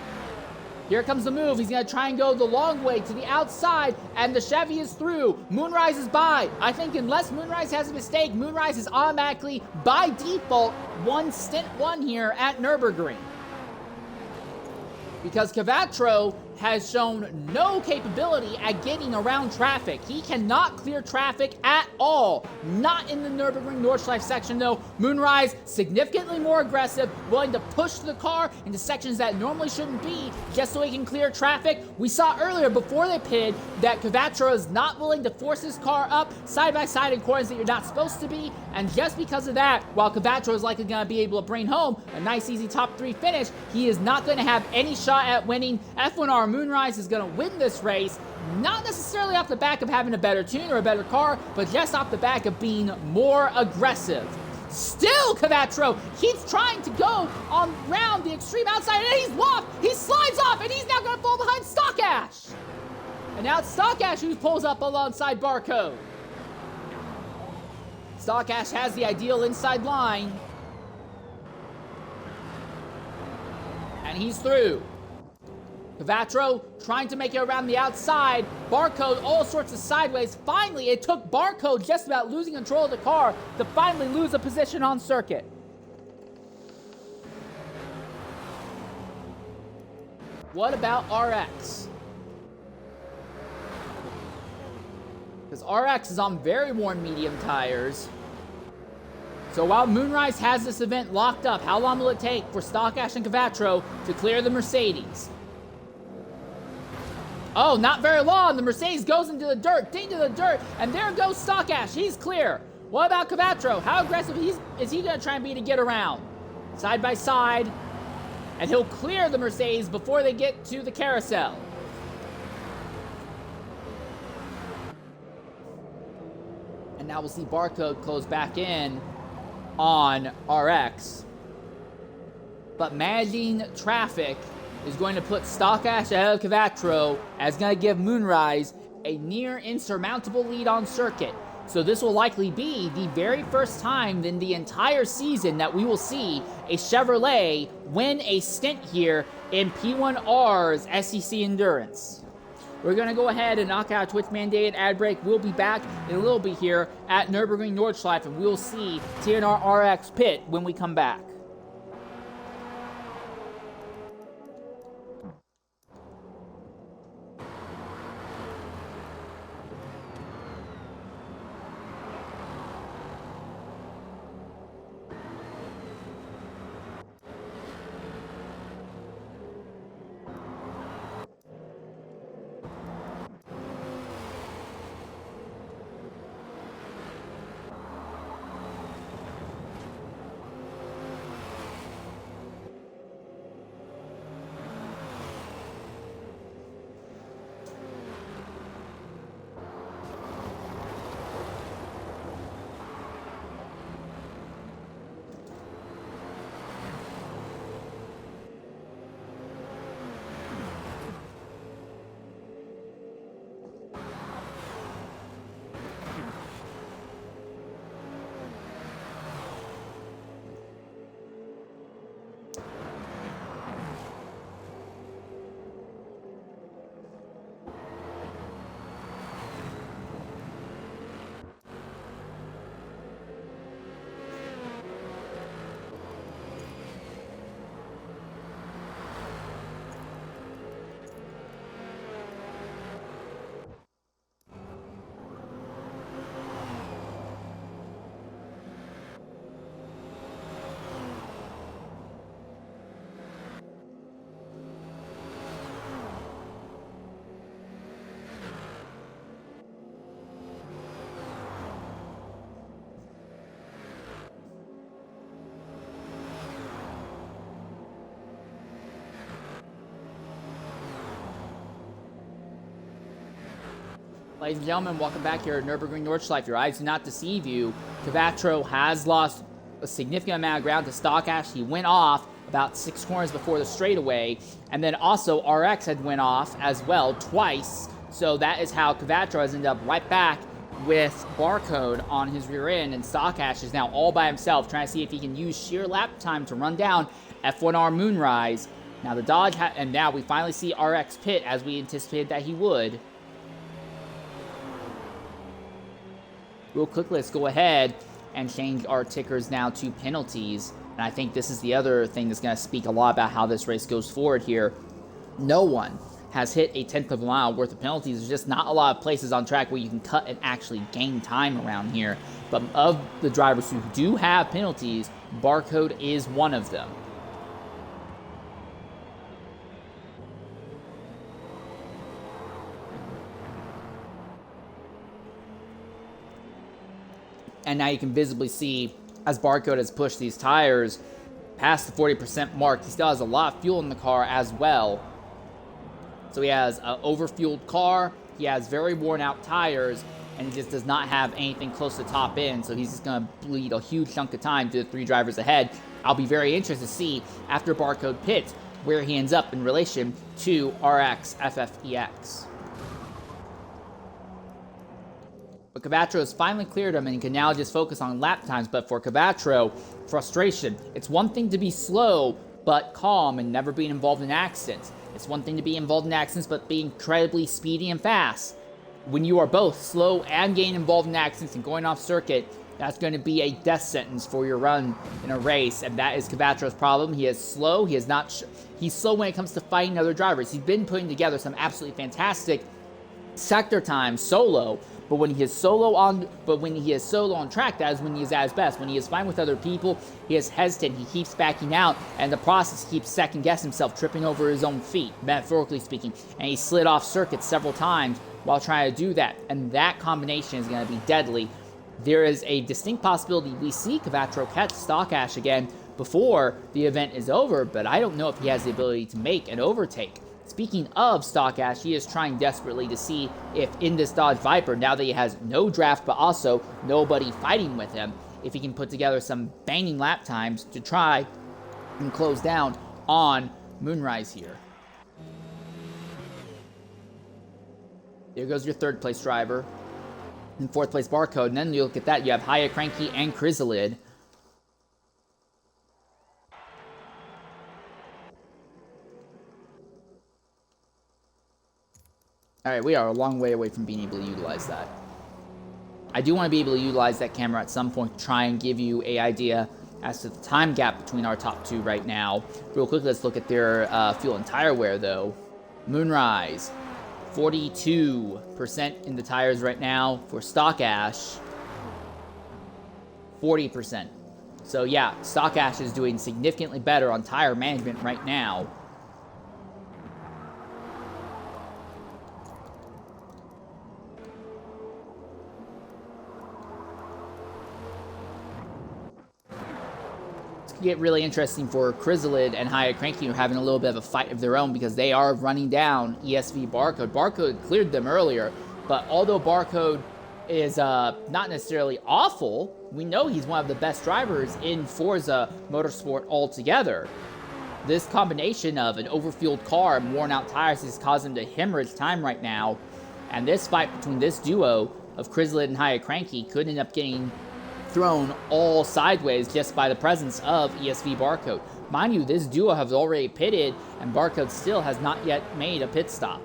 Here comes the move. He's going to try and go the long way to the outside, and the Chevy is through. Moonrise is by. I think unless Moonrise has a mistake, Moonrise is automatically, by default, Stint 1 here at Nurburgring. Because Quattro has shown no capability at getting around traffic. He cannot clear traffic at all. Not in the Nurburgring Nordschleife section, though. Moonrise, significantly more aggressive, willing to push the car into sections that normally shouldn't be, just so he can clear traffic. We saw earlier, before they pitted, that Quattro is not willing to force his car up side-by-side in corners that you're not supposed to be, and just because of that, while Quattro is likely going to be able to bring home a nice, easy top 3 finish, he is not going to have any shot at winning. F1R Moonrise is going to win this race, not necessarily off the back of having a better tune or a better car, but just off the back of being more aggressive. Still, Cvatro keeps trying to go on round the extreme outside, and he's locked. He slides off, and he's now going to fall behind Stock Ash. And now it's Stock Ash who pulls up alongside Barcode. Stock Ash has the ideal inside line. And he's through. Cvatro trying to make it around the outside. Barcode all sorts of sideways. Finally, it took Barcode just about losing control of the car to finally lose a position on circuit. What about RX? Because RX is on very worn medium tires. So while Moonrise has this event locked up, how long will it take for Stock Ash and Cvatro to clear the Mercedes? Oh, not very long. The Mercedes goes into the dirt, ding to the dirt, and there goes Stock Ash. He's clear. What about Cvatro? How aggressive is he going to try and be to get around? Side by side, and he'll clear the Mercedes before they get to the carousel. And now we'll see Barcode close back in on RX. But managing traffic is going to put Stock Ash ahead of Cvatro, as it's going to give Moonrise a near insurmountable lead on circuit. So this will likely be the very first time in the entire season that we will see a Chevrolet win a stint here in P1R's SEC Endurance. We're going to go ahead and knock out a Twitch mandated ad break. We'll be back in a little bit here at Nurburgring Nordschleife, and we'll see TNR RX pit when we come back. Ladies and gentlemen, welcome back here at Nurburgring Nordschleife. Your eyes do not deceive you. Cvatro has lost a significant amount of ground to Stock Ash. He went off about 6 corners before the straightaway, and then also RX had went off as well twice. So that is how Cvatro has ended up right back with Barcode on his rear end, and Stock Ash is now all by himself trying to see if he can use sheer lap time to run down F1R Moonrise. Now the Dodge, and now we finally see RX pit as we anticipated that he would. Real quick, let's go ahead and change our tickers now to penalties. And I think this is the other thing that's going to speak a lot about how this race goes forward here. No one has hit a 10th of a mile worth of penalties. There's just not a lot of places on track where you can cut and actually gain time around here. But of the drivers who do have penalties, Barcode is one of them. And now you can visibly see as Barcode has pushed these tires past the 40% mark, he still has a lot of fuel in the car as well. So he has an overfueled car, he has very worn out tires, and he just does not have anything close to top end, so he's just going to bleed a huge chunk of time to the 3 drivers ahead. I'll be very interested to see, after Barcode pits, where he ends up in relation to RX FFEX. But Cabatro has finally cleared him, and he can now just focus on lap times. But for Cabatro, frustration. It's one thing to be slow, but calm and never being involved in accidents. It's one thing to be involved in accidents, but being incredibly speedy and fast. When you are both slow and getting involved in accidents and going off circuit, that's going to be a death sentence for your run in a race, and that is Cabatro's problem. He is slow. He is not. He's slow when it comes to fighting other drivers. He's been putting together some absolutely fantastic sector times solo. But when he is solo on track, that is when he is at his best. When he is fine with other people, he is hesitant, he keeps backing out, and in the process, he keeps second-guessing himself, tripping over his own feet, metaphorically speaking. And he slid off circuit several times while trying to do that. And that combination is going to be deadly. There is a distinct possibility we see Cavatro catch Stock Ash again before the event is over, but I don't know if he has the ability to make an overtake. Speaking of Stock Ash, he is trying desperately to see if in this Dodge Viper, now that he has no draft but also nobody fighting with him, if he can put together some banging lap times to try and close down on Moonrise here. There goes your 3rd place driver. And 4th place Barcode, and then you look at that, you have Haya Cranky and Chrysalid. Alright, we are a long way away from being able to utilize that. I do want to be able to utilize that camera at some point to try and give you an idea as to the time gap between our top 2 right now. Real quick, let's look at their fuel and tire wear, though. Moonrise, 42% in the tires right now. For Stock Ash, 40%. So yeah, Stock Ash is doing significantly better on tire management right now. Get really interesting for Chrysalid and Haya Cranky, who are having a little bit of a fight of their own because they are running down ESV Barcode. Barcode cleared them earlier, but although Barcode is not necessarily awful, we know he's one of the best drivers in Forza Motorsport altogether. This combination of an overfueled car and worn out tires is causing him to hemorrhage time right now, and this fight between this duo of Chrysalid and Haya Cranky could end up getting thrown all sideways just by the presence of ESV Barcode. Mind you, this duo has already pitted, and Barcode still has not yet made a pit stop.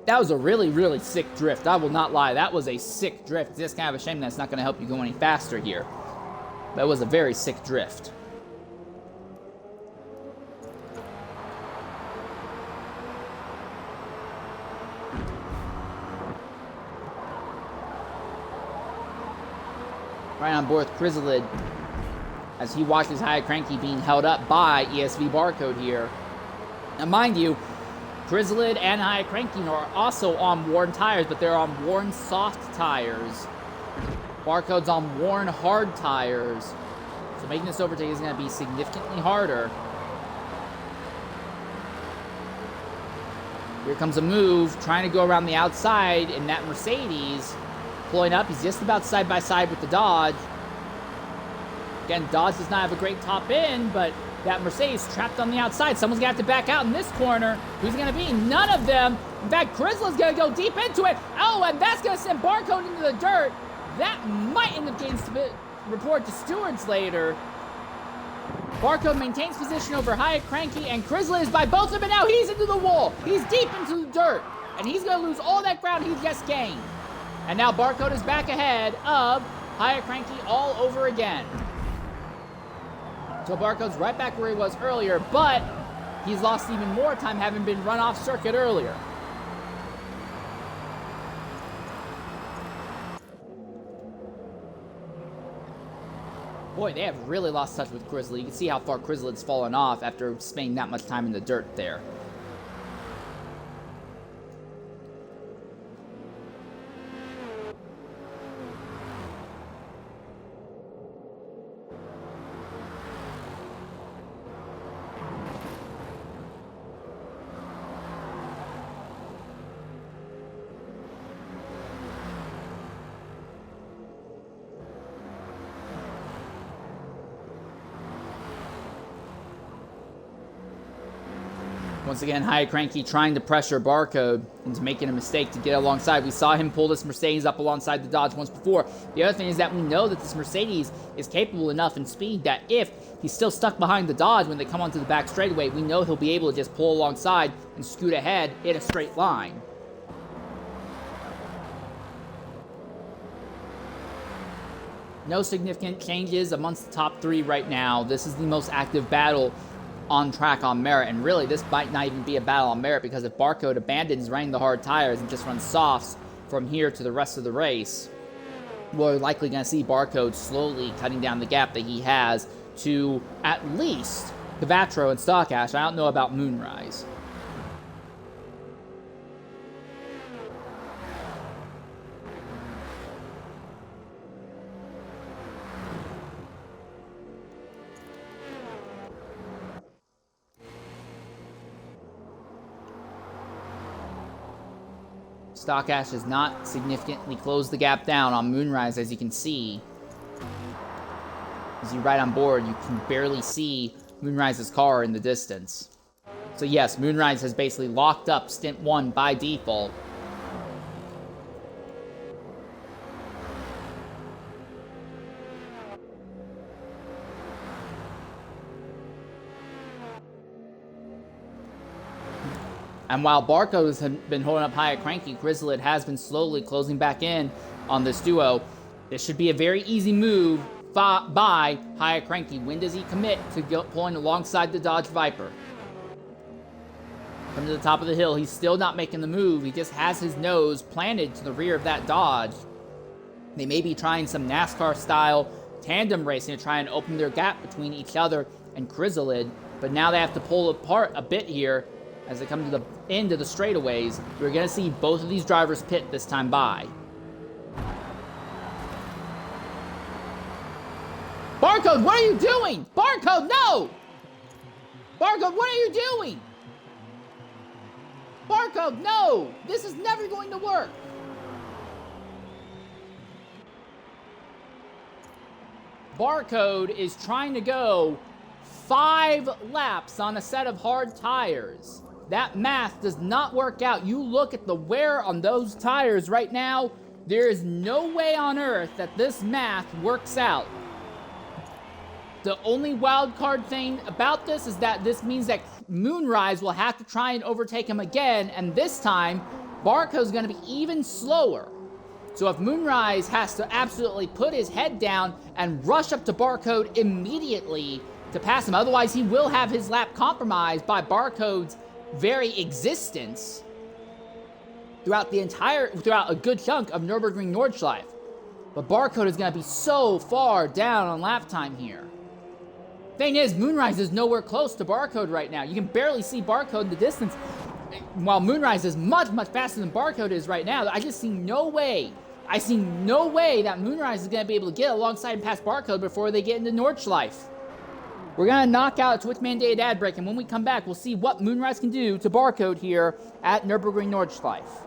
That was a really, really sick drift. I will not lie. That was a sick drift. It's just kind of a shame that's not going to help you go any faster here. That was a very sick drift. Right on board with Chrysalid as he watches Haya Cranky being held up by ESV Barcode here. Now, mind you, Chrysalid and Haya Cranky are also on worn tires, but they're on worn soft tires. Barcode's on worn hard tires. So making this overtake is going to be significantly harder. Here comes a move, trying to go around the outside in that Mercedes. Pulling up, he's just about side by side with the Dodge. Again, Dodge does not have a great top end, but that Mercedes trapped on the outside. Someone's going to have to back out in this corner. Who's going to be? None of them. In fact, Chrysalin's going to go deep into it. Oh, and that's going to send Barcode into the dirt. That might end up getting report to stewards later. Barcode maintains position over Haya Cranky, and Chrysalid is by both of them, and now he's into the wall. He's deep into the dirt, and he's going to lose all that ground he just gained. And now Barcode is back ahead of Haya Cranky all over again. So Barcode's right back where he was earlier, but he's lost even more time having been run off circuit earlier. Boy, they have really lost touch with Chrysalid. You can see how far Chrysalid's fallen off after spending that much time in the dirt there. Once again, High Cranky trying to pressure Barcode into making a mistake to get alongside. We saw him pull this Mercedes up alongside the Dodge once before. The other thing is that we know that this Mercedes is capable enough in speed that if he's still stuck behind the Dodge when they come onto the back straightaway, we know he'll be able to just pull alongside and scoot ahead in a straight line. No significant changes amongst the top three right now. This is the most active battle on track on merit, and really this might not even be a battle on merit, because if Barcode abandons running the hard tires and just runs softs from here to the rest of the race, we're likely going to see Barcode slowly cutting down the gap that he has to at least Cavatro and Stock Ash. I don't know about Moonrise. Stock Ash has not significantly closed the gap down on Moonrise, as you can see. As you ride on board, you can barely see Moonrise's car in the distance. So yes, Moonrise has basically locked up Stint 1 by default. And while Barcode has been holding up high at Cranky, Grizzled has been slowly closing back in on this duo. This should be a very easy move by high at Cranky. When does he commit to pulling alongside the Dodge Viper? Come to the top of the hill. He's still not making the move. He just has his nose planted to the rear of that Dodge. They may be trying some NASCAR-style tandem racing to try and open their gap between each other and Grizzled, but now they have to pull apart a bit here. As they come to the end of the straightaways, we're going to see both of these drivers pit this time by. Barcode, what are you doing? Barcode, no! Barcode, what are you doing? Barcode, no! This is never going to work. Barcode is trying to go 5 laps on a set of hard tires. That math does not work out. You look at the wear on those tires right now, there is no way on earth that this math works out. The only wild card thing about this is that this means that Moonrise will have to try and overtake him again, and this time, Barcode's going to be even slower. So if Moonrise has to absolutely put his head down and rush up to Barcode immediately to pass him, otherwise he will have his lap compromised by Barcode's very existence throughout a good chunk of Nurburgring Nordschleife. But Barcode is going to be so far down on lap time here. Thing is, Moonrise is nowhere close to Barcode right now. You can barely see Barcode in the distance, while Moonrise is much, much faster than Barcode is right now. I just see no way. I see no way that Moonrise is going to be able to get alongside and pass Barcode before they get into Nordschleife. We're going to knock out a Twitch-mandated ad break, and when we come back, we'll see what Moonrise can do to Barcode here at Nürburgring Nordschleife.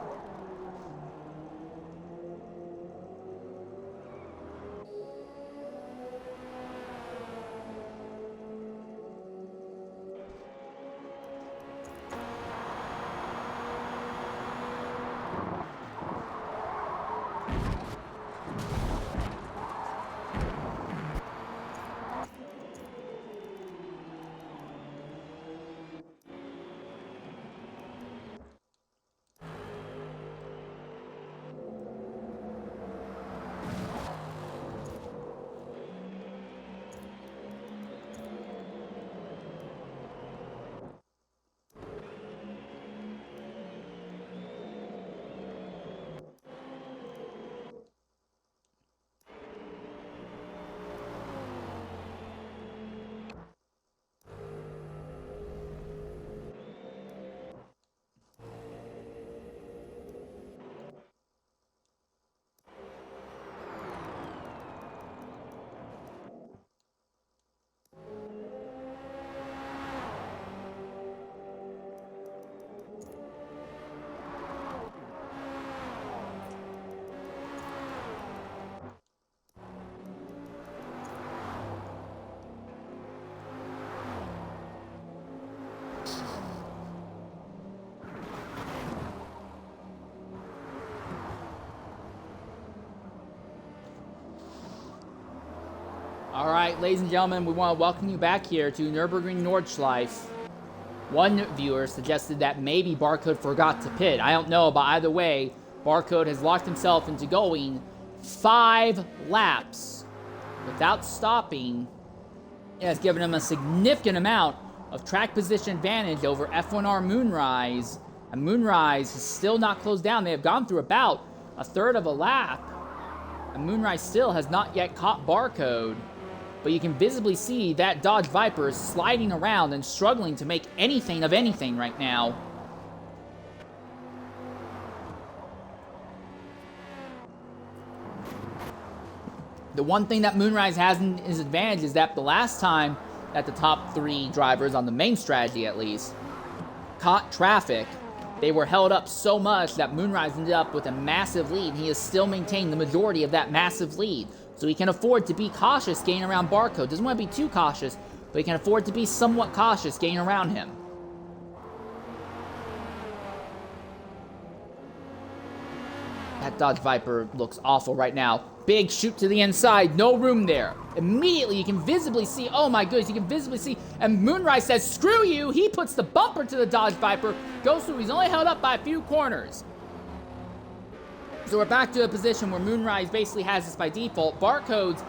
All right, ladies and gentlemen, we want to welcome you back here to Nurburgring Nordschleife. One viewer suggested that maybe Barcode forgot to pit. I don't know, but either way, Barcode has locked himself into going 5 laps without stopping. It has given him a significant amount of track position advantage over F1R Moonrise. And Moonrise has still not closed down. They have gone through about a third of a lap. And Moonrise still has not yet caught Barcode. But you can visibly see that Dodge Viper is sliding around and struggling to make anything of anything right now. The one thing that Moonrise has in his advantage is that the last time that the top 3 drivers, on the main strategy at least, caught traffic, they were held up so much that Moonrise ended up with a massive lead. He has still maintained the majority of that massive lead. So he can afford to be cautious getting around Barcode. Doesn't want to be too cautious, but he can afford to be somewhat cautious getting around him. That Dodge Viper looks awful right now. Big shoot to the inside, no room there. Immediately you can visibly see, oh my goodness, you can visibly see, and Moonrise says, screw you, he puts the bumper to the Dodge Viper, goes through, he's only held up by a few corners. So we're back to a position where Moonrise basically has this by default. Barcode's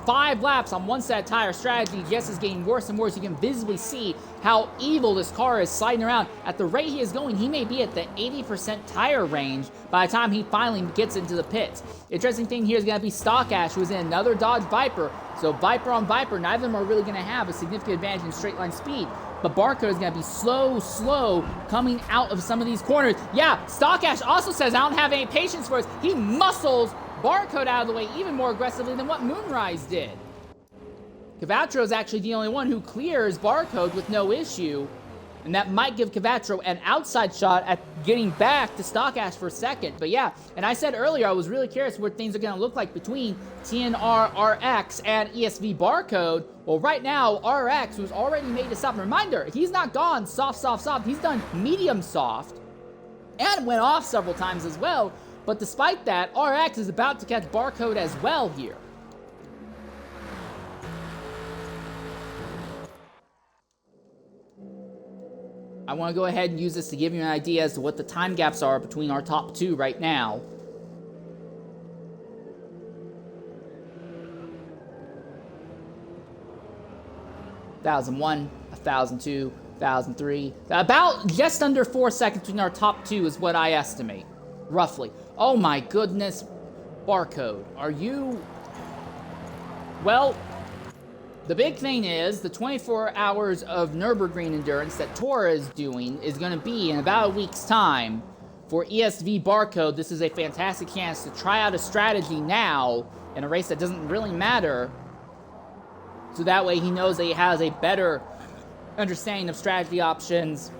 5 laps on one set of tire strategy just is getting worse and worse. You can visibly see how evil this car is sliding around. At the rate he is going, he may be at the 80% tire range by the time he finally gets into the pits. Interesting thing here is going to be Stock Ash, who is in another Dodge Viper. So Viper on Viper, neither of them are really going to have a significant advantage in straight line speed. But Barcode is going to be slow coming out of some of these corners. Yeah, Stock Ash also says, I don't have any patience for us. He muscles Barcode out of the way even more aggressively than what Moonrise did. Cavatro is actually the only one who clears Barcode with no issue. And that might give Cavatro an outside shot at getting back to Stock Ash for a second. But yeah, and I said earlier, I was really curious what things are going to look like between TNR RX and ESV Barcode. Well, right now, RX, who's already made a stop. Reminder, he's not gone soft. He's done medium soft and went off several times as well. But despite that, RX is about to catch Barcode as well here. I want to go ahead and use this to give you an idea as to what the time gaps are between our top 2 right now. (1001, 1002, 1003). About just under 4 seconds between our top 2 is what I estimate, roughly. Oh my goodness, Barcode, are you... Well, the big thing is the 24 hours of Nurburgring endurance that Tora is doing is going to be in about a week's time. For ESV Barcode, this is a fantastic chance to try out a strategy now in a race that doesn't really matter. So that way he knows that he has a better understanding of strategy options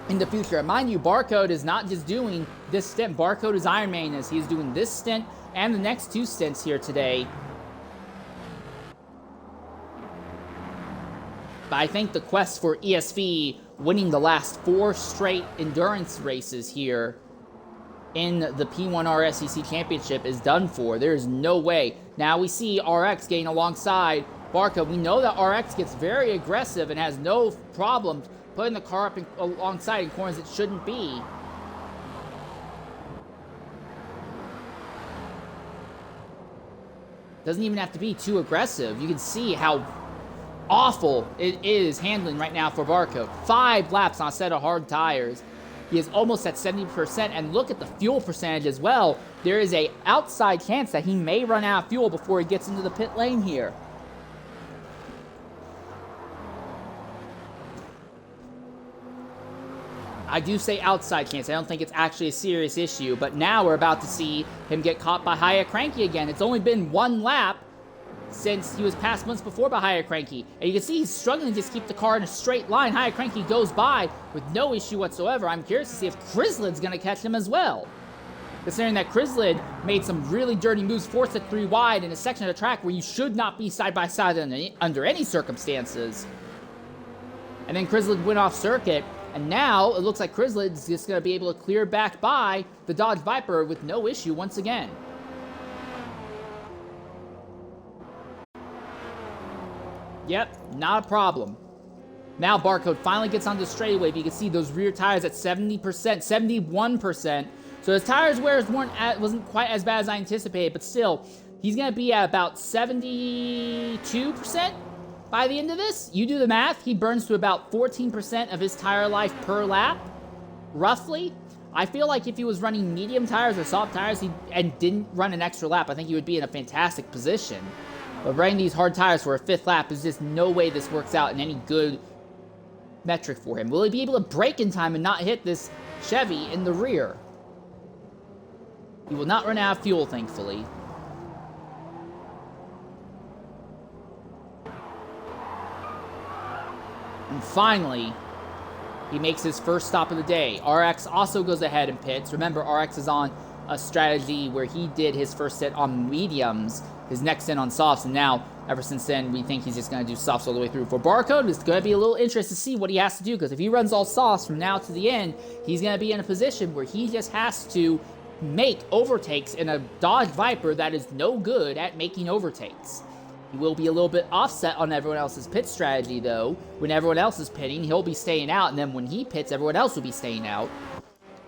in the future. And mind you, Barcode is not just doing this stint. Barcode is Iron Man as he's doing this stint and the next 2 stints here today. But I think the quest for ESV winning the last 4 straight endurance races here in the P1R SEC Championship is done for. There is no way. Now we see RX getting alongside Barcode. We know that RX gets very aggressive and has no problem putting the car up alongside in corners it shouldn't be. Doesn't even have to be too aggressive. You can see how awful it is handling right now for Barcode. 5 laps on a set of hard tires. He is almost at 70%, and look at the fuel percentage as well. There is a outside chance that he may run out of fuel before he gets into the pit lane here. I do say outside chance. I don't think it's actually a serious issue, but now we're about to see him get caught by Haya Cranky again. It's only been 1 lap since he was passed once before by Haya Cranky. And you can see he's struggling to just keep the car in a straight line. Haya Cranky goes by with no issue whatsoever. I'm curious to see if Crislid's going to catch him as well. Considering that Crislid made some really dirty moves, forced it 3 wide in a section of the track where you should not be side by side under any circumstances. And then Crislid went off circuit. And now it looks like Crislid's just going to be able to clear back by the Dodge Viper with no issue once again. Yep, not a problem. Now Barcode finally gets onto the straightaway, but you can see those rear tires at 70%, 71%. So his tires wear wasn't quite as bad as I anticipated, but still, he's going to be at about 72% by the end of this. You do the math, he burns to about 14% of his tire life per lap, roughly. I feel like if he was running medium tires or soft tires and didn't run an extra lap, I think he would be in a fantastic position. But running these hard tires for a 5th lap is just no way this works out in any good metric for him. Will he be able to brake in time and not hit this Chevy in the rear? He will not run out of fuel, thankfully. And finally, he makes his first stop of the day. RX also goes ahead and pits. Remember, RX is on a strategy where he did his first stint on mediums, his next stint on softs, and now, ever since then, we think he's just going to do softs all the way through. For Barcode, it's going to be a little interesting to see what he has to do, because if he runs all softs from now to the end, he's going to be in a position where he just has to make overtakes in a Dodge Viper that is no good at making overtakes. He will be a little bit offset on everyone else's pit strategy, though. When everyone else is pitting, he'll be staying out, and then when he pits, everyone else will be staying out.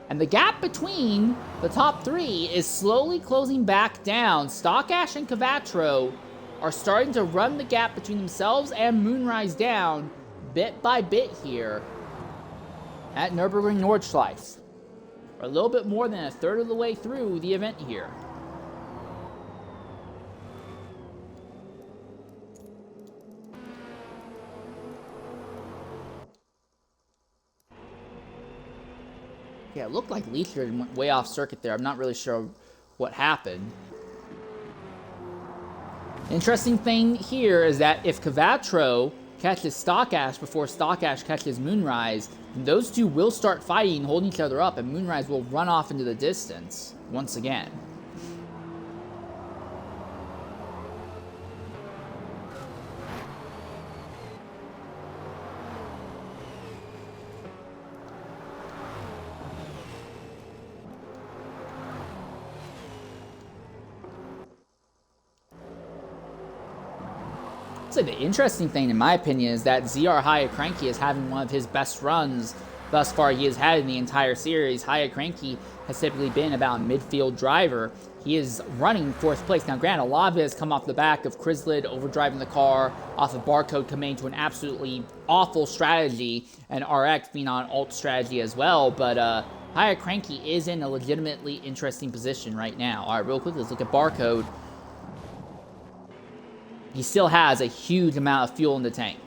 And the gap between the top 3 is slowly closing back down. Stockash and Cavatro are starting to run the gap between themselves and Moonrise down bit by bit here at Nurburgring Nordschleife. We're a little bit more than a third of the way through the event here. Yeah, it looked like Leacher went way off circuit there. I'm not really sure what happened. Interesting thing here is that if Cavatro catches Stockash before Stockash catches Moonrise, then those two will start fighting, holding each other up, and Moonrise will run off into the distance once again. So the interesting thing, in my opinion, is that ZR Hiya Cranky is having one of his best runs thus far he has had in the entire series. Hiya Cranky has typically been about a midfield driver. He is running 4th place. Now, granted, a lot of it has come off the back of Crislid overdriving the car, off of Barcode coming to an absolutely awful strategy, and RX being on alt strategy as well, but Hiya Cranky is in a legitimately interesting position right now. All right, real quick, let's look at Barcode. He still has a huge amount of fuel in the tank.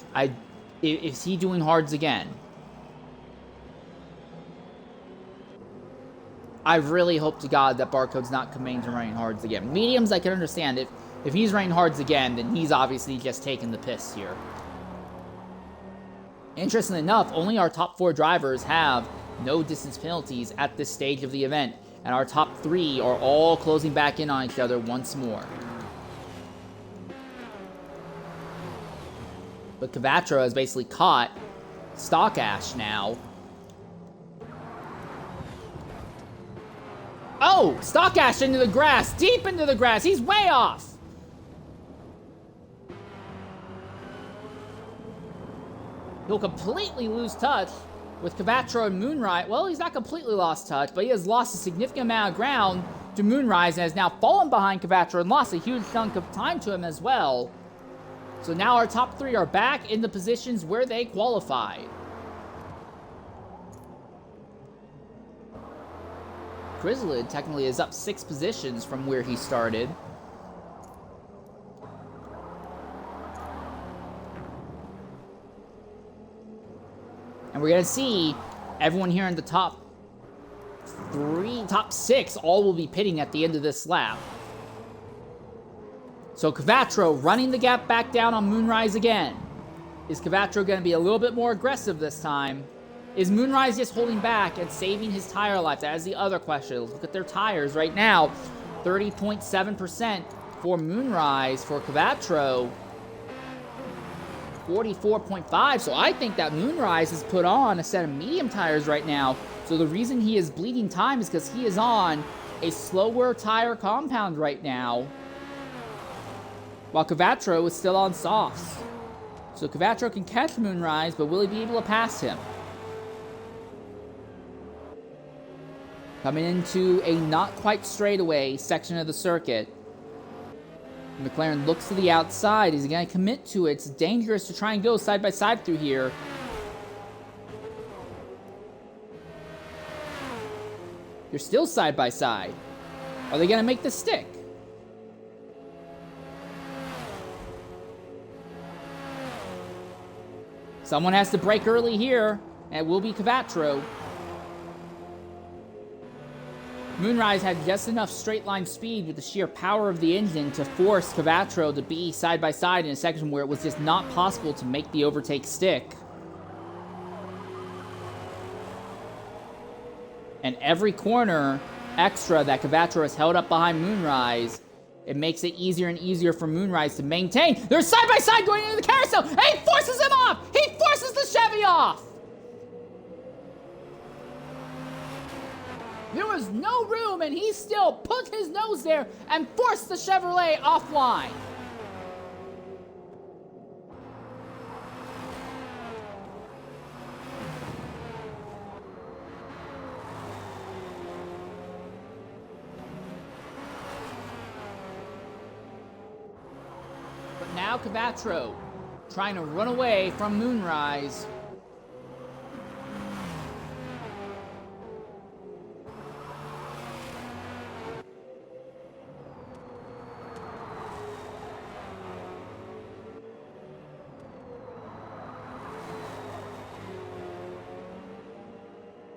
Is he doing hards again? I really hope to God that Barcode's not committing to running hards again. Mediums, I can understand. If he's running hards again, then he's obviously just taking the piss here. Interestingly enough, only our top 4 drivers have no distance penalties at this stage of the event, and our top 3 are all closing back in on each other once more. But Cavatro has basically caught Stockash now. Oh! Stockash into the grass! Deep into the grass! He's way off! He'll completely lose touch with Cavatro and Moonrise. Well, he's not completely lost touch, but he has lost a significant amount of ground to Moonrise and has now fallen behind Cavatro and lost a huge chunk of time to him as well. So now our top 3 are back in the positions where they qualified. Crislid technically is up 6 positions from where he started. And we're going to see everyone here in the top 6 all will be pitting at the end of this lap. So Cavatro running the gap back down on Moonrise again. Is Cavatro going to be a little bit more aggressive this time? Is Moonrise just holding back and saving his tire life? That is the other question. Let's look at their tires right now. 30.7% for Moonrise. For Cavatro, 44.5%. So I think that Moonrise has put on a set of medium tires right now. So the reason he is bleeding time is because he is on a slower tire compound right now, while Cavatro is still on softs. So Cvatro can catch Moonrise, but will he be able to pass him? Coming into a not quite straightaway section of the circuit. McLaren looks to the outside. Is he going to commit to it? It's dangerous to try and go side by side through here. You're still side by side. Are they going to make the stick? Someone has to brake early here, and it will be Cvatro. Moonrise had just enough straight line speed with the sheer power of the engine to force Cvatro to be side by side in a section where it was just not possible to make the overtake stick. And every corner extra that Cvatro has held up behind Moonrise, it makes it easier and easier for Moonrise to maintain. They're side by side going into the carousel, and he forces him off! He forces the Chevy off! There was no room, and he still put his nose there and forced the Chevrolet offline. But now Cvatro trying to run away from Moonrise.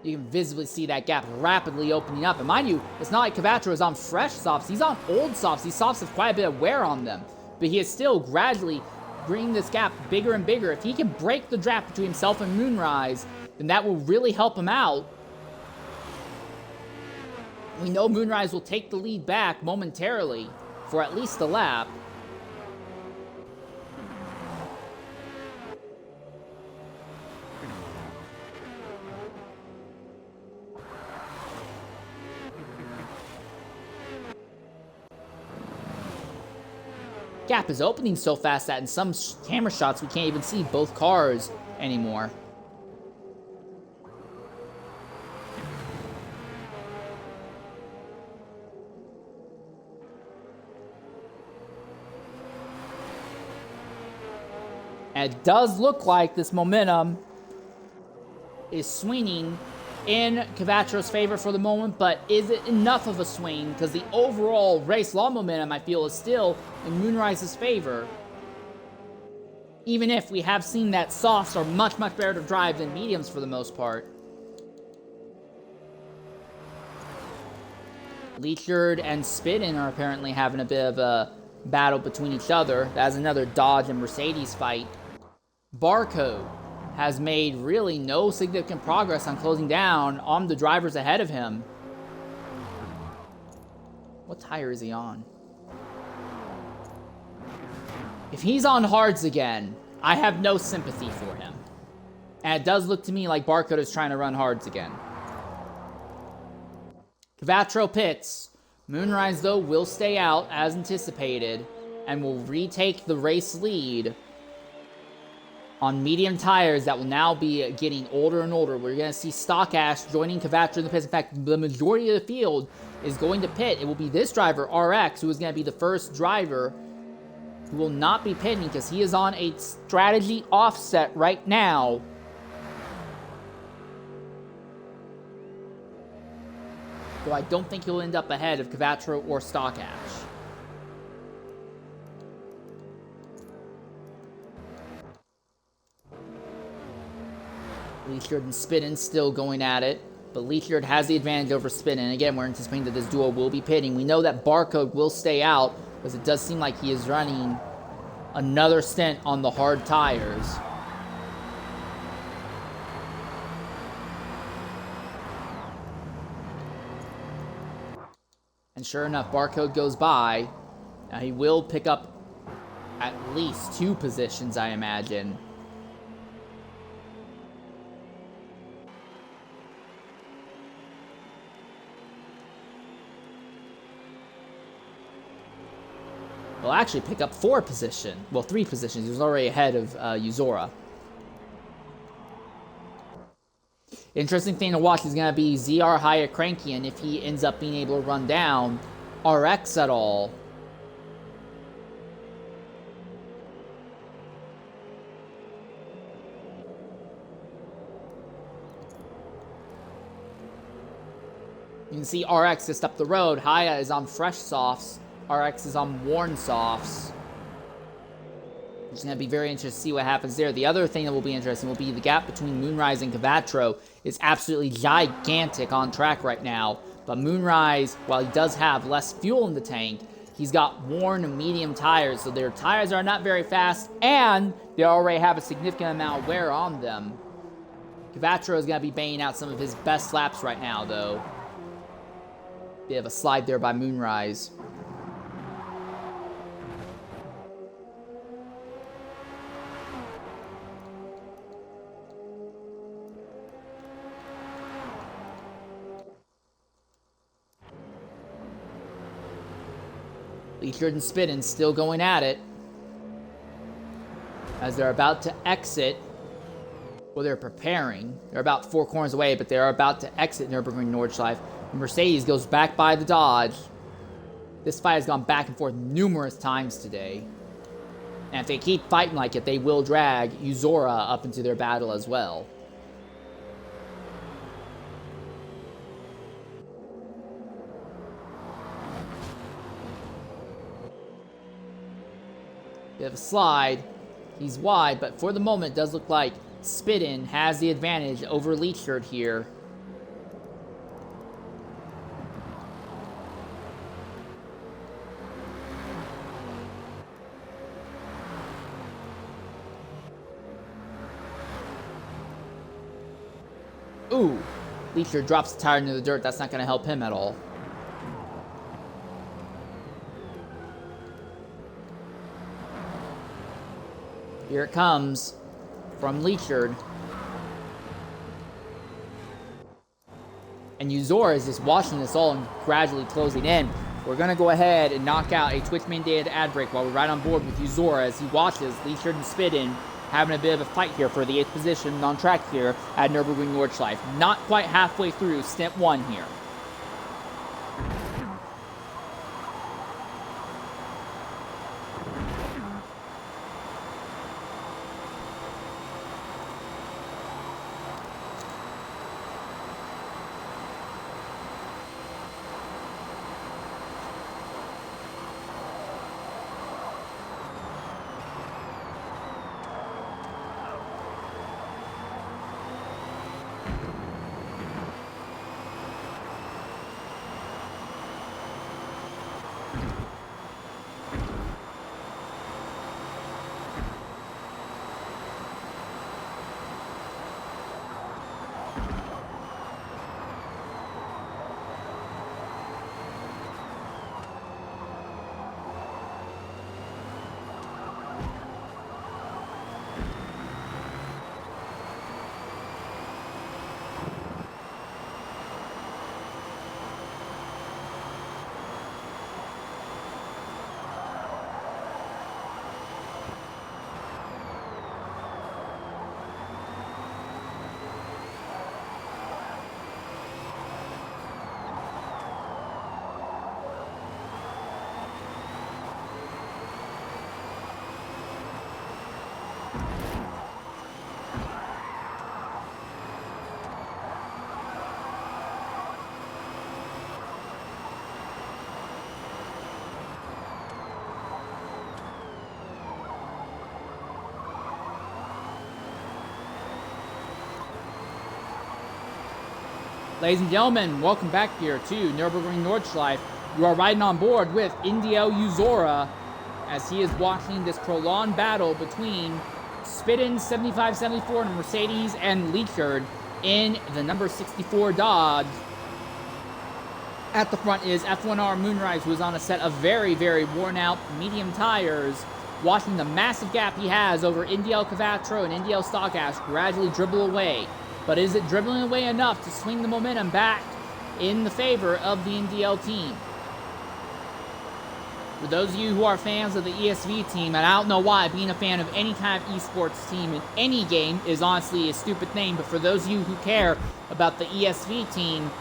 You can visibly see that gap rapidly opening up. And mind you, it's not like Cvatro is on fresh softs. He's on old softs. These softs have quite a bit of wear on them. But he is still gradually bringing this gap bigger and bigger. If he can break the gap between himself and Moonrise, then that will really help him out. We know Moonrise will take the lead back momentarily for at least a lap. Gap is opening so fast that in some camera shots we can't even see both cars anymore. And it does look like this momentum is swinging in Cvatro's favor for the moment, but is it enough of a swing? Because the overall race law momentum, I feel, is still in Moonrise's favor. Even if we have seen that softs are much, much better to drive than mediums for the most part. Leechard and Spidden are apparently having a bit of a battle between each other. That's another Dodge and Mercedes fight. Barcode has made really no significant progress on closing down on the drivers ahead of him. What tire is he on? If he's on hards again, I have no sympathy for him. And it does look to me like Barcode is trying to run hards again. Cvatro pits. Moonrise, though, will stay out as anticipated and will retake the race lead on medium tires that will now be getting older and older. We're going to see Stock Ash joining Cvatro in the pits. In fact, the majority of the field is going to pit. It will be this driver, RX, who is going to be the first driver who will not be pitting because he is on a strategy offset right now. So I don't think he'll end up ahead of Cvatro or Stock Ash. Leechard and Spidden still going at it, but Leechard has the advantage over Spidden. And again, we're anticipating that this duo will be pitting. We know that Barcode will stay out because it does seem like he is running another stint on the hard tires. And sure enough, Barcode goes by. Now he will pick up at least 2 positions, I imagine. He'll actually pick up 4 position. Well, 3 positions. He was already ahead of Uzora. Interesting thing to watch is going to be ZR Haya Cranky, and if he ends up being able to run down RX at all. You can see RX just up the road. Haya is on fresh softs. RX is on worn softs. It's going to be very interesting to see what happens there. The other thing that will be interesting will be the gap between Moonrise and Cavatro is absolutely gigantic on track right now. But Moonrise, while he does have less fuel in the tank, he's got worn medium tires. So their tires are not very fast, and they already have a significant amount of wear on them. Cavatro is going to be banging out some of his best laps right now, though. Bit of a slide there by Moonrise. Leechard and Spittin still going at it as they're about to exit. Well, they're preparing. They're about 4 corners away, but they're about to exit Nurburgring Nordschleife. Mercedes goes back by the Dodge. This fight has gone back and forth numerous times today. And if they keep fighting like it, they will drag Uzora up into their battle as well. Bit of a slide. He's wide, but for the moment, it does look like Spittin has the advantage over Leechard here. Ooh, Leechard drops the tire into the dirt. That's not going to help him at all. Here it comes from Leechard. And Uzora is just watching this all and gradually closing in. We're going to go ahead and knock out a Twitch mandated ad break while we're right on board with Uzora as he watches Leechard and Spittin having a bit of a fight here for the 8th position on track here at Nurburgring Nordschleife. Not quite halfway through Stint 1 here. Ladies and gentlemen, welcome back here to Nurburgring Nordschleife. You are riding on board with NDL Uzora as he is watching this prolonged battle between Spittin 7574 and Mercedes and Leechard in the number 64 Dodge. At the front is F1R Moonrise, who is on a set of very, very worn out medium tires, watching the massive gap he has over NDL Cavatro and NDL Stock Ash gradually dribble away. But is it dribbling away enough to swing the momentum back in the favor of the NDL team? For those of you who are fans of the ESV team, and I don't know why, being a fan of any kind of esports team in any game is honestly a stupid thing, but for those of you who care about the ESV team,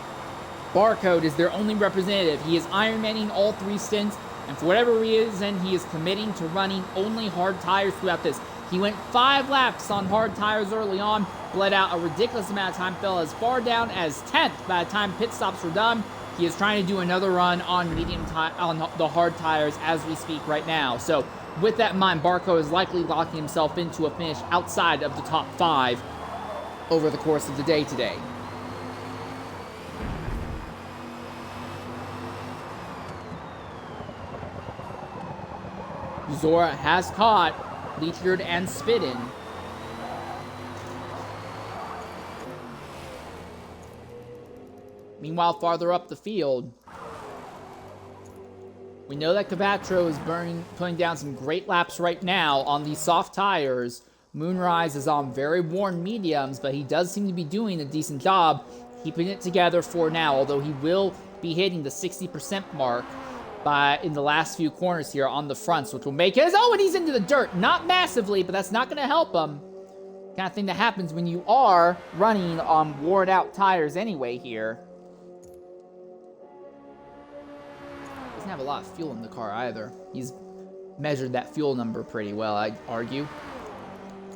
Barcode is their only representative. He is Ironmanning all 3 stints, and for whatever reason, he is committing to running only hard tires throughout this. He went 5 laps on hard tires early on, bled out a ridiculous amount of time, fell as far down as 10th by the time pit stops were done. He is trying to do another run on on the hard tires as we speak right now. So with that in mind, Barco is likely locking himself into a finish outside of the top 5 over the course of the day today. Zora has caught Leechard and Spittin. Meanwhile, farther up the field, we know that Cavatro is putting down some great laps right now on these soft tires. Moonrise is on very worn mediums, but he does seem to be doing a decent job keeping it together for now, although he will be hitting the 60% mark in the last few corners here on the fronts, which will make it... Oh, and he's into the dirt. Not massively, but that's not going to help him. Kind of thing that happens when you are running on worn-out tires anyway here. Doesn't have a lot of fuel in the car either. He's measured that fuel number pretty well, I'd argue.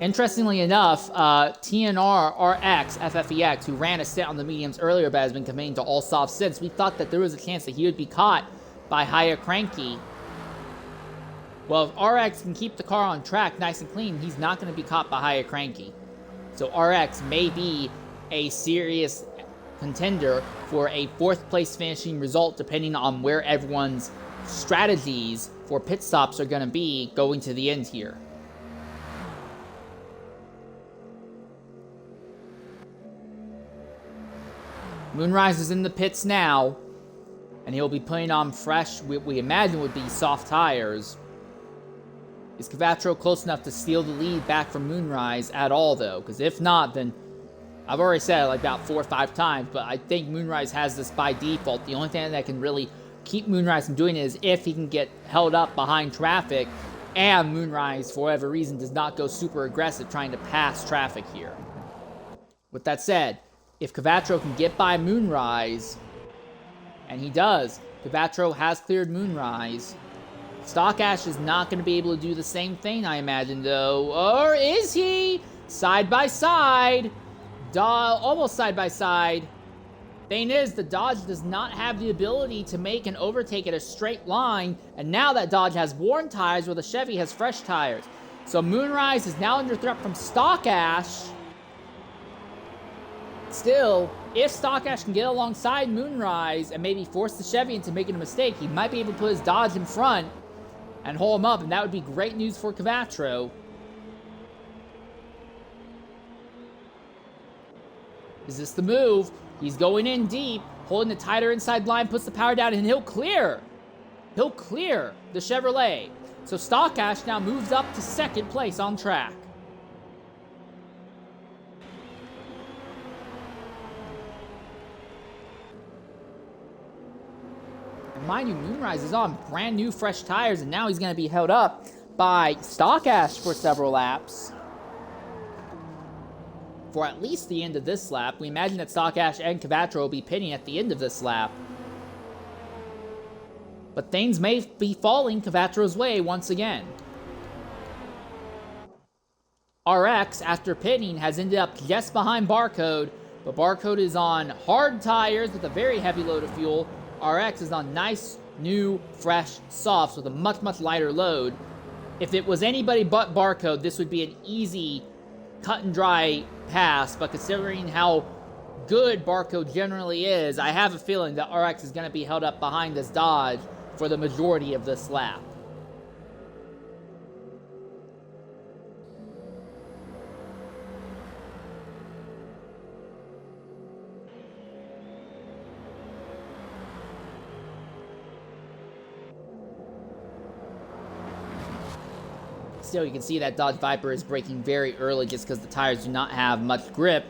Interestingly enough, TNR RX FFEX, who ran a stint on the mediums earlier but has been committing to all soft stints, we thought that there was a chance that he would be caught by Haya Cranky. Well, if RX can keep the car on track nice and clean, he's not going to be caught by Haya Cranky. So RX may be a serious contender for a 4th place finishing result, depending on where everyone's strategies for pit stops are going to be going to the end here. Moonrise is in the pits now, and he'll be putting on fresh, we imagine would be soft tires. Is Cavatro close enough to steal the lead back from Moonrise at all, though? Because if not, then I've already said it like about 4 or 5 times, but I think Moonrise has this by default. The only thing that can really keep Moonrise from doing it is if he can get held up behind traffic, and Moonrise, for whatever reason, does not go super aggressive trying to pass traffic here. With that said, if Cavatro can get by Moonrise, and he does, Cavatro has cleared Moonrise. Stock Ash is not going to be able to do the same thing, I imagine, though. Or is he? Side by side. Almost side by side. Thing is, the Dodge does not have the ability to make an overtake at a straight line, and now that Dodge has worn tires where the Chevy has fresh tires. So Moonrise is now under threat from Stock Ash. Still, if Stock Ash can get alongside Moonrise and maybe force the Chevy into making a mistake, he might be able to put his Dodge in front and hold him up, and that would be great news for Cavatro. Is this the move? He's going in deep, holding the tighter inside line, puts the power down, and he'll clear. He'll clear the Chevrolet. So Stock Ash now moves up to 2nd place on track. Mind you, Moonrise is on brand new fresh tires, and now he's going to be held up by Stock Ash for several laps. For at least the end of this lap. We imagine that Stock Ash and Cavatro will be pitting at the end of this lap. But things may be falling Cavatro's way once again. RX, after pitting, has ended up just behind Barcode, but Barcode is on hard tires with a very heavy load of fuel. RX is on nice, new, fresh softs with a much, much lighter load. If it was anybody but Barcode, this would be an easy, cut and dry pass, but considering how good Barcode generally is, I have a feeling that RX is going to be held up behind this Dodge for the majority of this lap. Still, you can see that Dodge Viper is braking very early just because the tires do not have much grip.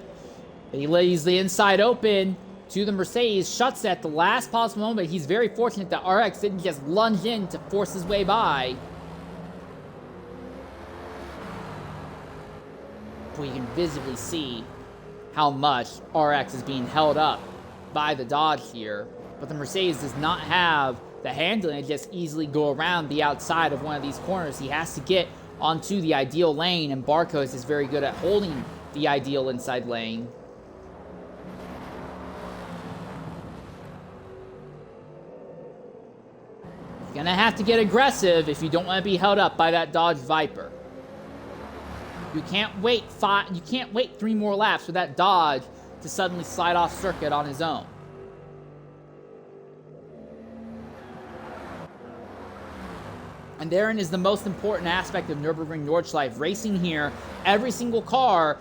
But he leaves the inside open. to the Mercedes, shuts it at the last possible moment. He's very fortunate that RX didn't just lunge in to force his way by. We can visibly see how much RX is being held up by the Dodge here. But the Mercedes does not have the handling to just easily go around the outside of one of these corners. He has to get onto the ideal lane, and Barcos is very good at holding the ideal inside lane. You're gonna have to get aggressive if you don't want to be held up by that Dodge Viper. You can't wait 3 more laps for that Dodge to suddenly slide off circuit on his own. And therein is the most important aspect of Nürburgring Nordschleife. Racing here, every single car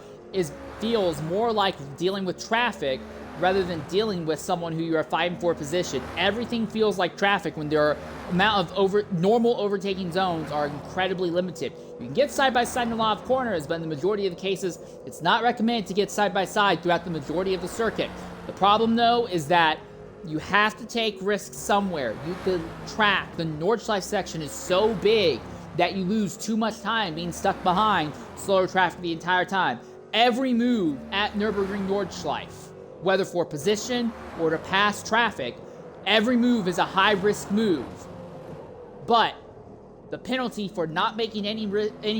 feels more like dealing with traffic rather than dealing with someone who you are fighting for position. Everything feels like traffic when there are amount of normal overtaking zones are incredibly limited. You can get side-by-side in a lot of corners, but in the majority of the cases, it's not recommended to get side-by-side throughout the majority of the circuit. The problem, though, is that you have to take risks somewhere. The track, the Nordschleife section is so big that you lose too much time being stuck behind slower traffic the entire time. Every move at Nürburgring Nordschleife, whether for position or to pass traffic, every move is a high-risk move. But the penalty for not making any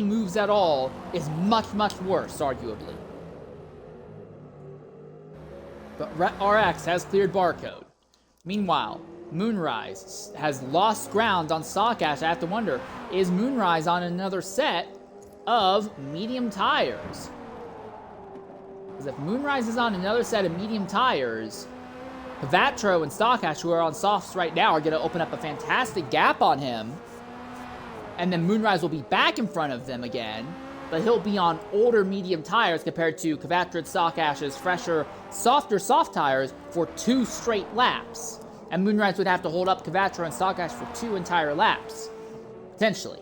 moves at all is much, much worse, arguably. But RX has cleared Barcode. Meanwhile, Moonrise has lost ground on Stockash. I have to wonder, is Moonrise on another set of medium tires? Because if Moonrise is on another set of medium tires, Kvatro and Stockash, who are on softs right now, are going to open up a fantastic gap on him. And then Moonrise will be back in front of them again, but he'll be on older medium tires compared to Kvatro and Stockash's fresher, softer soft tires for 2 straight laps. And Moonrise would have to hold up Kvatro and Stockash for 2 entire laps, potentially.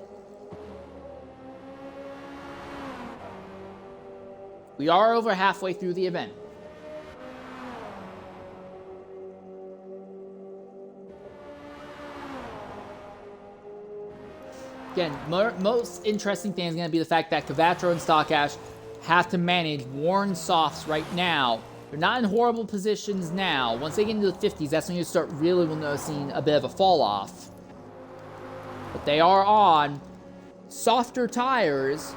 We are over halfway through the event. Again, most interesting thing is going to be the fact that Kvatro and Stockash have to manage worn softs right now. They're not in horrible positions now. Once they get into the 50s, that's when you start really noticing a bit of a fall off. But they are on softer tires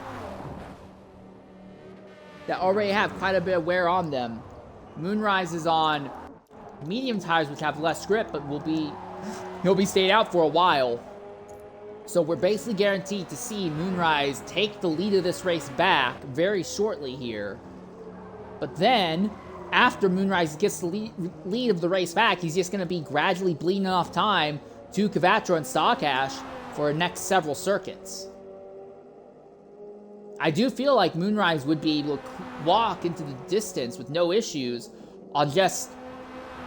that already have quite a bit of wear on them. Moonrise is on medium tires, which have less grip, but he'll be stayed out for a while. So we're basically guaranteed to see Moonrise take the lead of this race back very shortly here. But then, after Moonrise gets the lead of the race back, he's just going to be gradually bleeding off time to Kvatro and Stockash for the next several circuits. I do feel like Moonrise would be able to walk into the distance with no issues on just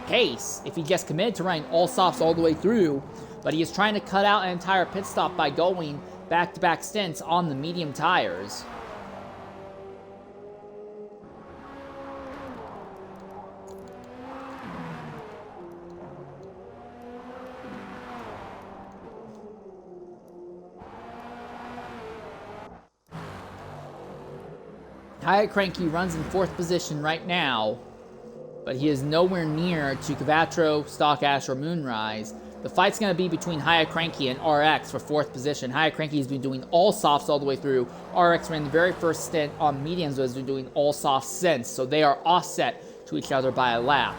pace if he just committed to running all softs all the way through, but he is trying to cut out an entire pit stop by going back-to-back stints on the medium tires. Hyatt Cranky runs in 4th position right now, but he is nowhere near to Kvatro, Stockash, or Moonrise. The fight's going to be between Hyatt Cranky and RX for 4th position. Hyatt Cranky has been doing all softs all the way through. RX ran the very first stint on mediums, but has been doing all softs since, so they are offset to each other by a lap.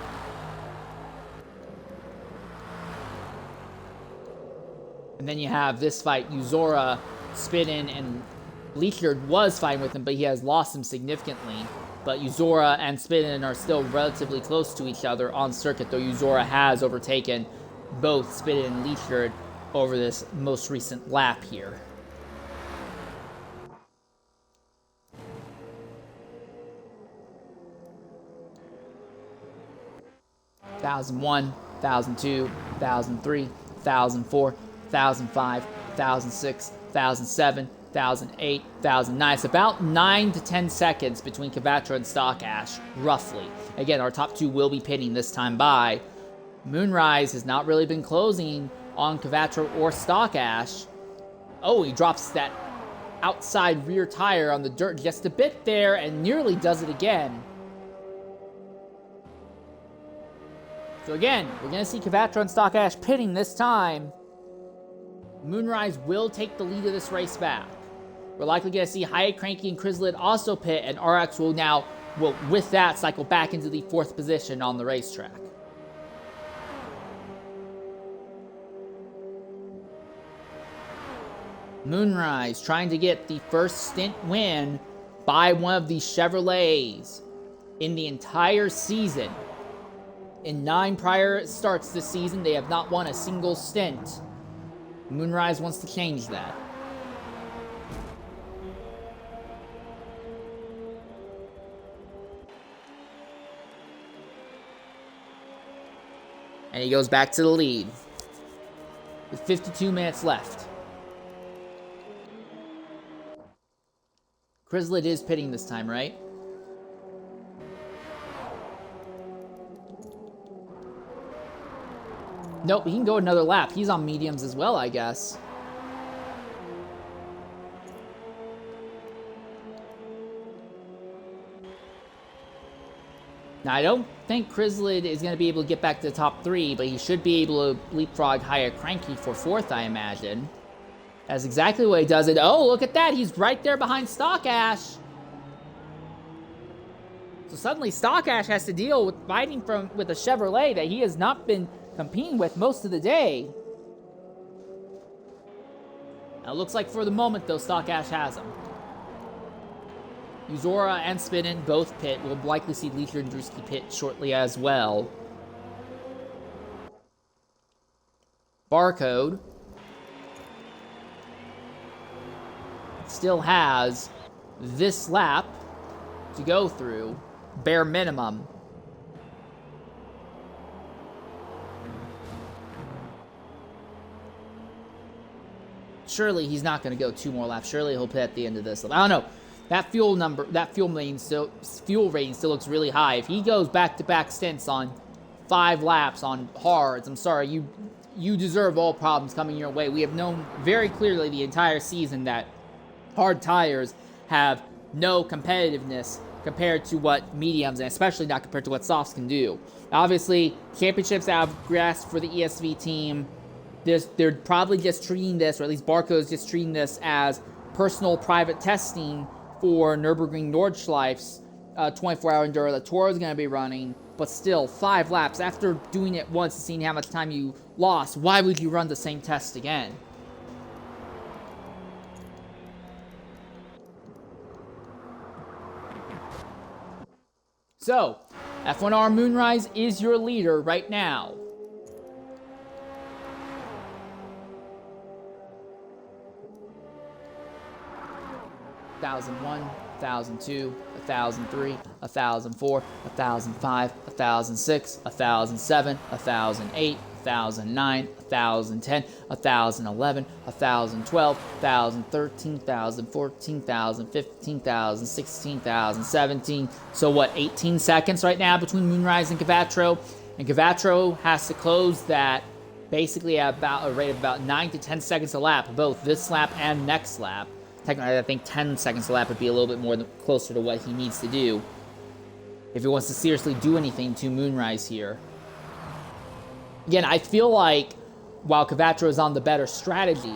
And then you have this fight, Uzora, Spidin, and Bleachard was fighting with him, but he has lost him significantly. But Uzora and Spidin are still relatively close to each other on circuit, though Uzora has overtaken both Spidin and Bleachard over this most recent lap here. (1001, 1002, 1003, 1004, 1005, 1006, 1007, 1,008, 1,009. It's about 9 to 10 seconds between Cavatra and Stock Ash, roughly. Again, our top two will be pitting this time by. Moonrise has not really been closing on Cavatra or Stock Ash. Oh, he drops that outside rear tire on the dirt just a bit there and nearly does it again. So again, we're going to see Cavatra and Stock Ash pitting this time. Moonrise will take the lead of this race back. We're likely going to see Hyatt, Cranky, and Crislid also pit, and RX will now, with that, cycle back into the 4th position on the racetrack. Moonrise trying to get the first stint win by one of the Chevrolets in the entire season. In 9 prior starts this season, they have not won a single stint. Moonrise wants to change that. And he goes back to the lead with 52 minutes left. Crislid is pitting this time, right? Nope, he can go another lap. He's on mediums as well, I guess. Now, I don't think Crislid is going to be able to get back to the top 3, but he should be able to leapfrog Hyatt Cranky for 4th, I imagine. That's exactly what he does it. Oh, look at that. He's right there behind Stock Ash. So suddenly Stock Ash has to deal with fighting with a Chevrolet that he has not been competing with most of the day. Now, it looks like for the moment, though, Stock Ash has him. Uzora and Spinnin both pit. We'll likely see Leisure and Drewski pit shortly as well. Barcode still has this lap to go through, bare minimum. Surely he's not going to go 2 more laps. Surely he'll pit at the end of this. I don't know. That fuel rating still looks really high. If he goes back-to-back stints on 5 laps on hards, I'm sorry, you deserve all problems coming your way. We have known very clearly the entire season that hard tires have no competitiveness compared to what mediums, and especially not compared to what softs can do. Obviously, championships have grasped for the ESV team. They're probably just treating this, or at least Barco's just treating this as personal private testing for Nurburgring Nordschleif's 24-hour enduro that Toro is going to be running. But still, 5 laps, after doing it once and seeing how much time you lost, why would you run the same test again? So, F1R Moonrise is your leader right now. $1,001, $1,002, $1,003, $1,004, $1,005, $1,006, $1,007, $1,008, $1,009, $1,010, $1,011, $1,012, $1,013, $1,014, $1,015, $1,016, $1,017. So what, 18 seconds right now between Moonrise and Cavatro? And Cavatro has to close that basically at about a rate of about 9 to 10 seconds a lap, both this lap and next lap. Technically, I think 10 seconds a lap would be a little bit more closer to what he needs to do if he wants to seriously do anything to Moonrise here. Again, I feel like while Cavatro is on the better strategy,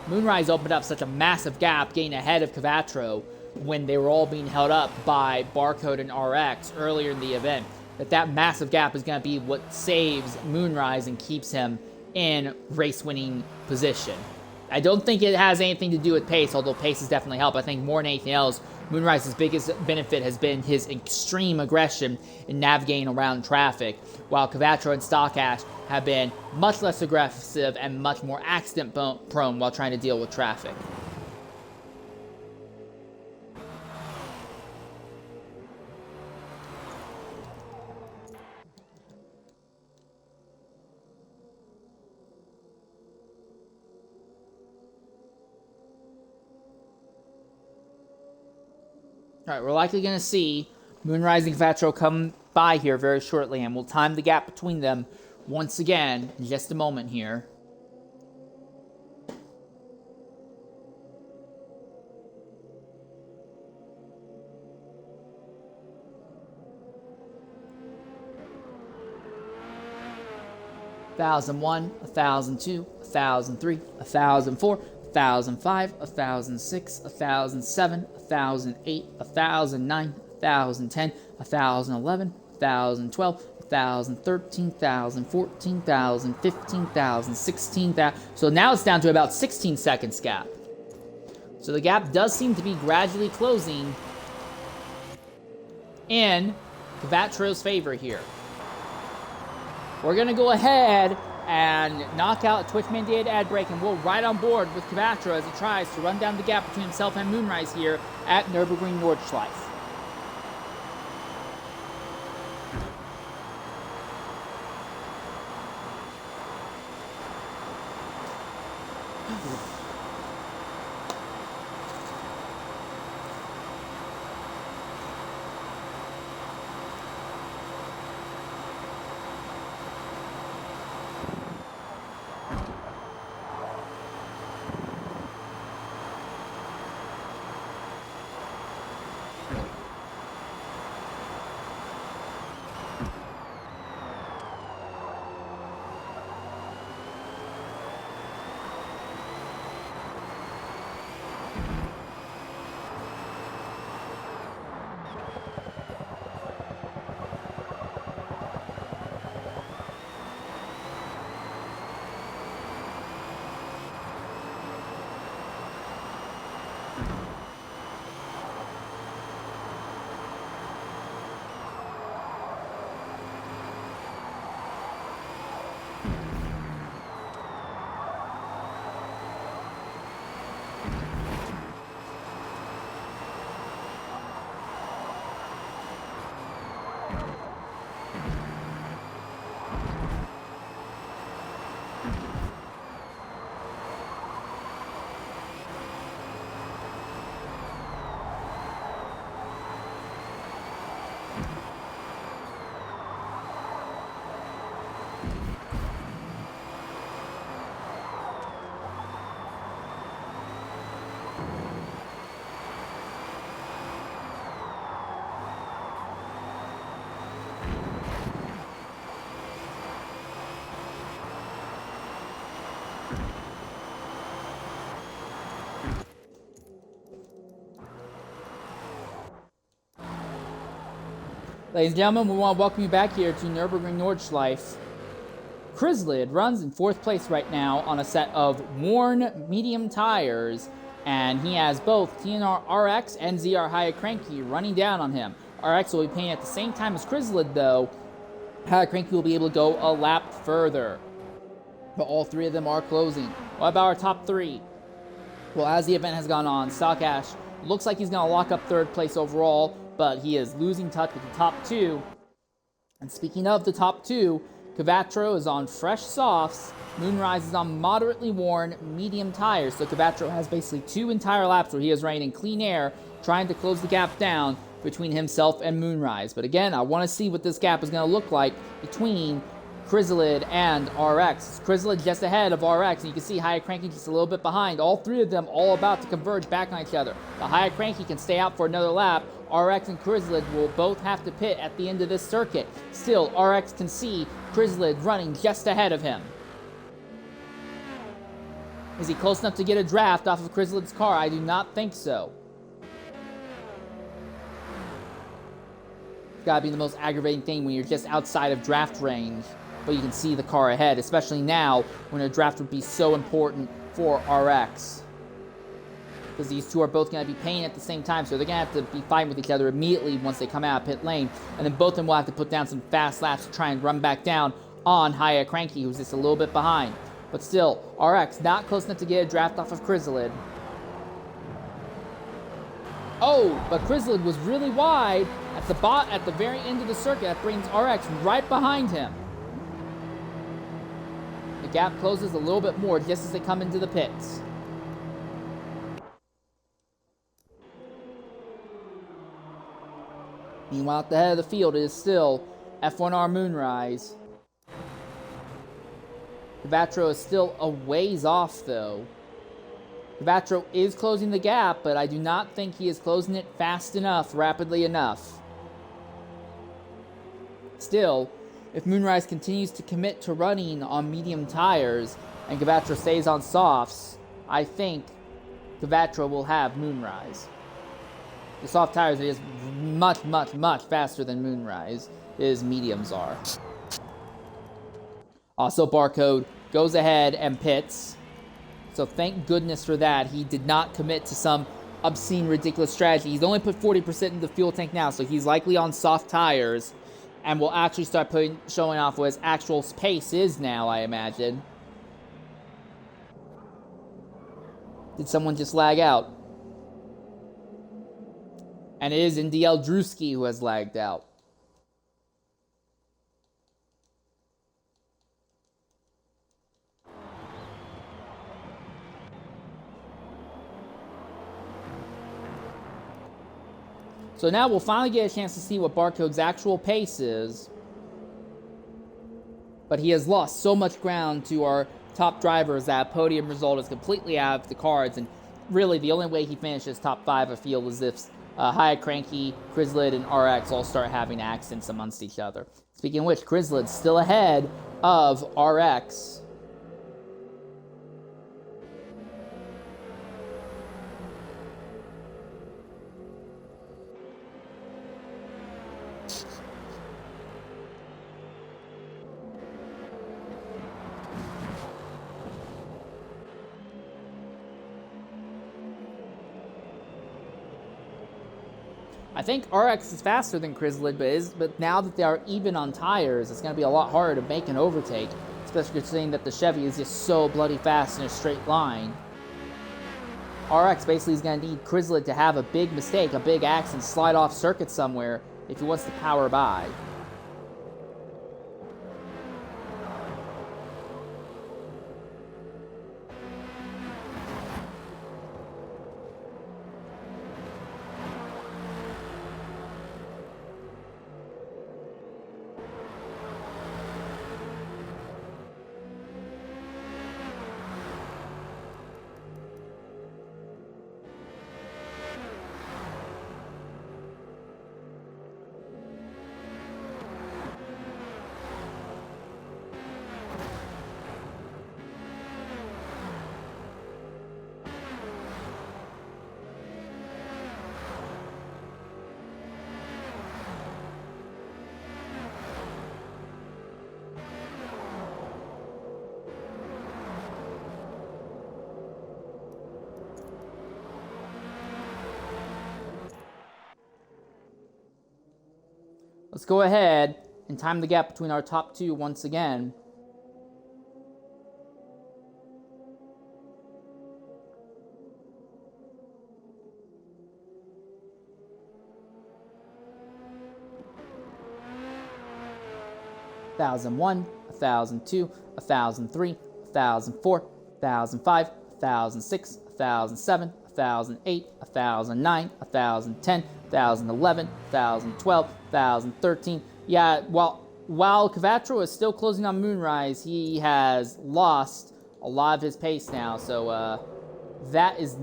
Moonrise opened up such a massive gap getting ahead of Cavatro when they were all being held up by Barcode and RX earlier in the event, that massive gap is going to be what saves Moonrise and keeps him in race-winning position. I don't think it has anything to do with pace, although pace has definitely helped. I think more than anything else, Moonrise's biggest benefit has been his extreme aggression in navigating around traffic, while Cavatro and Stock Ash have been much less aggressive and much more accident-prone while trying to deal with traffic. All right, we're likely going to see Moonrise and Kvatro come by here very shortly, and we'll time the gap between them once again in just a moment here. $1,001, $1,002, $1,003, $1,004, $1,005, $1,006, $1,007, $1,008, $1,009, $1,010, $1,011, $1,012, $1,013, $1,014, $1,015, $1,016. So now it's down to about 16 seconds gap. So the gap does seem to be gradually closing in Kvatro's favor here. We're going to go ahead and knock out Twitch-mandated ad break, and we'll ride on board with Kvatro as he tries to run down the gap between himself and Moonrise here at Nurburgring Nordschleife. Ladies and gentlemen, we want to welcome you back here to Nurburgring Nordschleife. Krislid runs in 4th place right now on a set of worn medium tires, and he has both TNR RX and ZR High Cranky running down on him. RX will be paying at the same time as Krislid, though. High Cranky will be able to go a lap further. But all three of them are closing. What about our top 3? Well, as the event has gone on, Stock Ash looks like he's going to lock up 3rd place overall, but he is losing touch with the top 2. And speaking of the top 2, Kvatro is on fresh softs. Moonrise is on moderately worn medium tires. So Kvatro has basically 2 entire laps where he is running in clean air, trying to close the gap down between himself and Moonrise. But again, I want to see what this gap is going to look like between Krislid and RX. Krislid just ahead of RX, and you can see High Cranky just a little bit behind. All 3 of them all about to converge back on each other. The High Cranky can stay out for another lap. RX and Krislid will both have to pit at the end of this circuit. Still, RX can see Krislid running just ahead of him. Is he close enough to get a draft off of Krislid's car? I do not think so. It's gotta be the most aggravating thing when you're just outside of draft range, but you can see the car ahead, especially now when a draft would be so important for RX. Because these 2 are both going to be paying at the same time, so they're going to have to be fighting with each other immediately once they come out of pit lane, and then both of them will have to put down some fast laps to try and run back down on High Cranky, who's just a little bit behind. But still, RX not close enough to get a draft off of Krislid. Oh, but Krislid was really wide at the very end of the circuit. That brings RX right behind him. The gap closes a little bit more just as they come into the pits. Meanwhile, at the head of the field, it is still F1R Moonrise. Kvatro is still a ways off, though. Kvatro is closing the gap, but I do not think he is closing it fast enough, rapidly enough. Still, if Moonrise continues to commit to running on medium tires and Kvatro stays on softs, I think Kvatro will have Moonrise. The soft tires is much, much, much faster than Moonrise his mediums are. Also, Barcode goes ahead and pits. So thank goodness for that. He did not commit to some obscene, ridiculous strategy. He's only put 40% in the fuel tank now, so he's likely on soft tires and will actually start showing off what his actual pace is now, I imagine. Did someone just lag out? And it is NDL Drewski who has lagged out. So now we'll finally get a chance to see what Barcode's actual pace is. But he has lost so much ground to our top drivers that podium result is completely out of the cards. And really, the only way he finishes top 5, I feel, is if Hyatt Cranky, Crislid, and RX all start having accidents amongst each other. Speaking of which, Crislid's still ahead of RX. I think RX is faster than Crislid, but now that they are even on tires, it's going to be a lot harder to make an overtake, especially considering that the Chevy is just so bloody fast in a straight line. RX basically is going to need Crislid to have a big mistake, a big accident, slide off circuit somewhere if he wants to power by. Let's go ahead and time the gap between our top two once again. $1,001, $1,002, $1,003, $1,004, $1,005, $1,006, $1,007, $1,008, $1,009, $1,010, $1,011, $1,012, $1,013. Yeah, while Kvatro is still closing on Moonrise, he has lost a lot of his pace now, so that is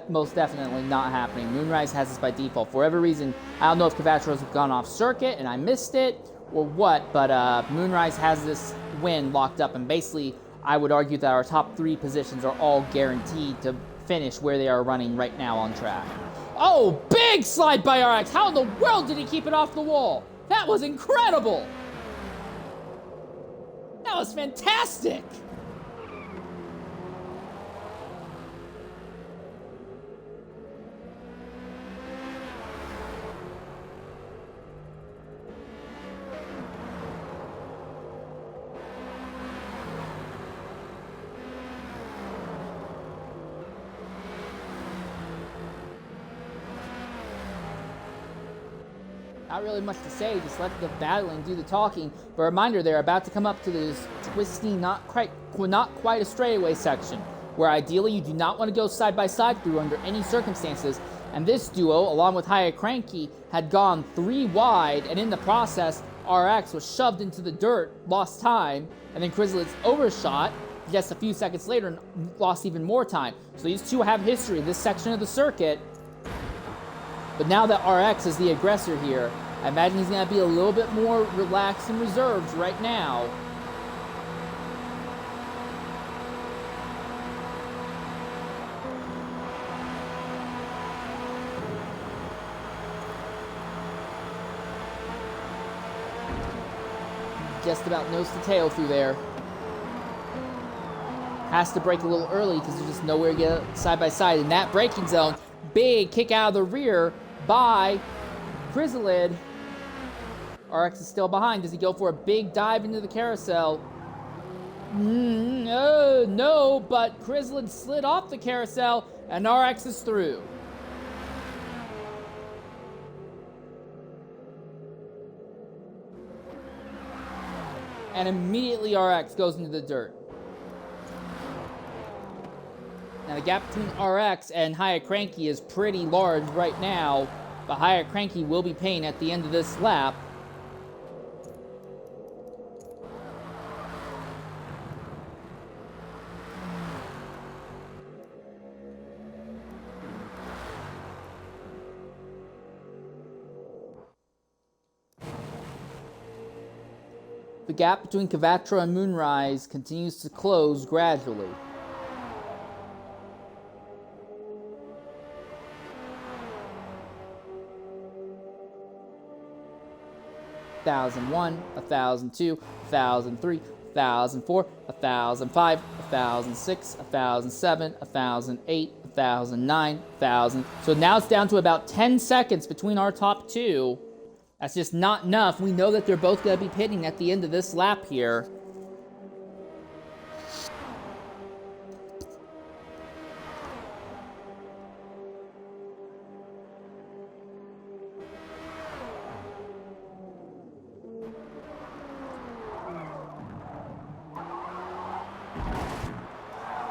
most definitely not happening. Moonrise has this by default. For whatever reason, I don't know if Kvatro's gone off circuit and I missed it or what, but Moonrise has this win locked up, and basically I would argue that our top 3 positions are all guaranteed to finish where they are running right now on track. Oh, big slide by RX. How in the world did he keep it off the wall? That was incredible. That was fantastic. Not really much to say, just let the battling do the talking. But a reminder, they're about to come up to this twisty, not quite a straightaway section. where ideally you do not want to go side by side through under any circumstances. And this duo, along with High Cranky, had gone 3 wide, and in the process, RX was shoved into the dirt, lost time, and then Crizzled's overshot just a few seconds later and lost even more time. So these two have history in this section of the circuit. But now that RX is the aggressor here, I imagine he's going to be a little bit more relaxed and reserved right now. Just about nose to tail through there. Has to brake a little early because there's just nowhere to get side by side. In that braking zone, big kick out of the rear by Crizzled. RX is still behind. Does he go for a big dive into the carousel? No, but Crizzled slid off the carousel and RX is through. And immediately RX goes into the dirt. Now the gap between RX and High Cranky is pretty large right now, but High Cranky will be paying at the end of this lap. The gap between Cvatro and Moonrise continues to close gradually. $1,001, $1,002, $1,003, $1,004, $1,005, $1,006, $1,007, $1,008, $1,009, $1,000. So now it's down to about 10 seconds between our top two. That's just not enough. We know that they're both going to be pitting at the end of this lap here.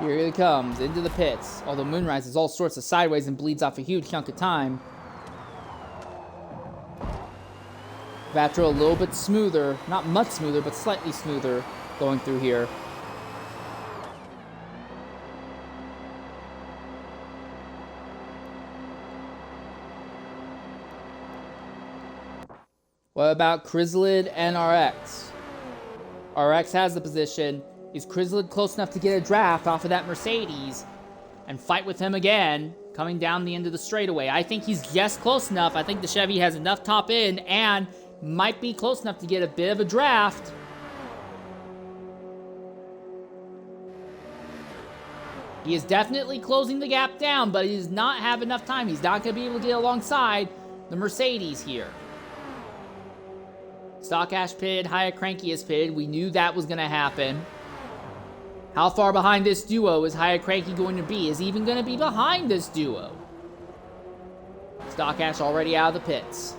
Here it comes, into the pits. Although Moonrise is all sorts of sideways and bleeds off a huge chunk of time. Cvatro a little bit smoother, not much smoother, but slightly smoother going through here. What about Crizzled and RX? RX has the position. Is Crizzled close enough to get a draft off of that Mercedes and fight with him again coming down the end of the straightaway? I think he's just close enough. I think the Chevy has enough top end and might be close enough to get a bit of a draft. He is definitely closing the gap down, but he does not have enough time. He's not going to be able to get alongside the Mercedes here. Stock Ash pitted, High Cranky is pitted. We knew that was going to happen. How far behind this duo is High Cranky going to be? Is he even going to be behind this duo? Stock Ash already out of the pits.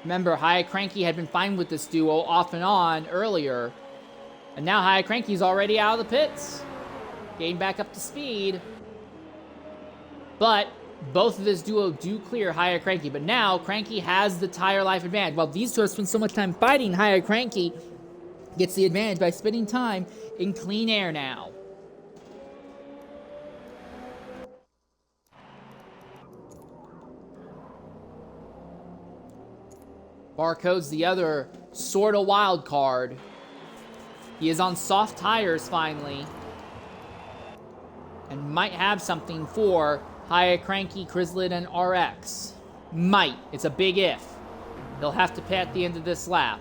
Remember, High Cranky had been fine with this duo off and on earlier. And now High Cranky's already out of the pits. Getting back up to speed. But both of this duo do clear High Cranky. But now Cranky has the tire life advantage. While these two have spent so much time fighting, High Cranky gets the advantage by spending time in clean air now. Barcode's the other sort of wild card. He is on soft tires finally. And might have something for High Cranky, Crizzled, and RX. Might. It's a big if. He'll have to pit at the end of this lap.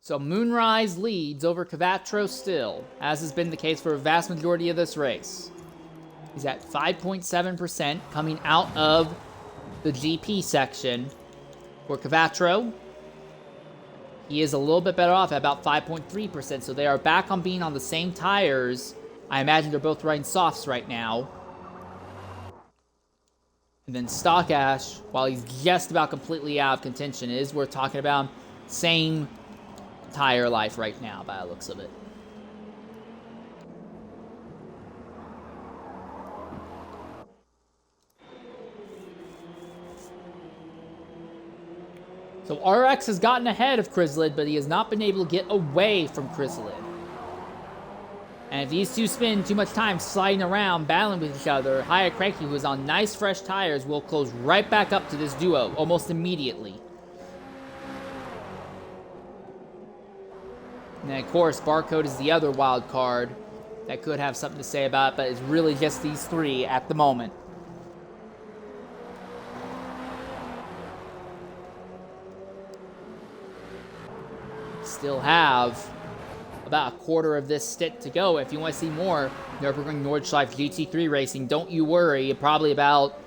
So Moonrise leads over Cvatro still, as has been the case for a vast majority of this race. He's at 5.7% coming out of the GP section. For Cvatro, he is a little bit better off at about 5.3%, so they are back on being on the same tires. I imagine they're both riding softs right now. And then Stock Ash, while he's just about completely out of contention, is worth talking about. Same tire life right now, by the looks of it. So RX has gotten ahead of Chrysalid, but he has not been able to get away from Chrysalid. And if these two spend too much time sliding around, battling with each other, Haya Cranky, who is on nice fresh tires, will close right back up to this duo almost immediately. And then, of course, Barcode is the other wild card that could have something to say about it, but it's really just these three at the moment. Still have about a quarter of this stint to go. If you want to see more Nurburgring Nordschleife GT3 racing, don't you worry. Probably about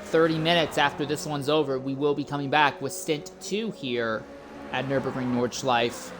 30 minutes after this one's over, we will be coming back with Stint 2 here at Nurburgring Nordschleife.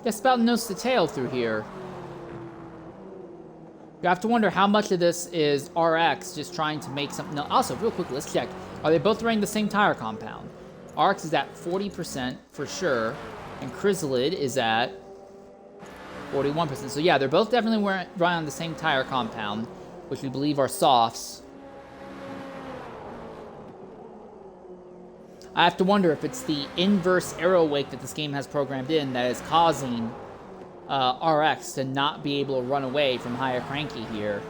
Guess about nose to tail through here. You have to wonder how much of this is RX just trying to make something. No, also, real quick, let's check. Are they both running the same tire compound? RX is at 40% for sure, and Chrysalid is at 41%. So yeah, they're both definitely running on the same tire compound, which we believe are softs. I have to wonder if it's the inverse aero wake that this game has programmed in that is causing RX to not be able to run away from Haya Cranky here.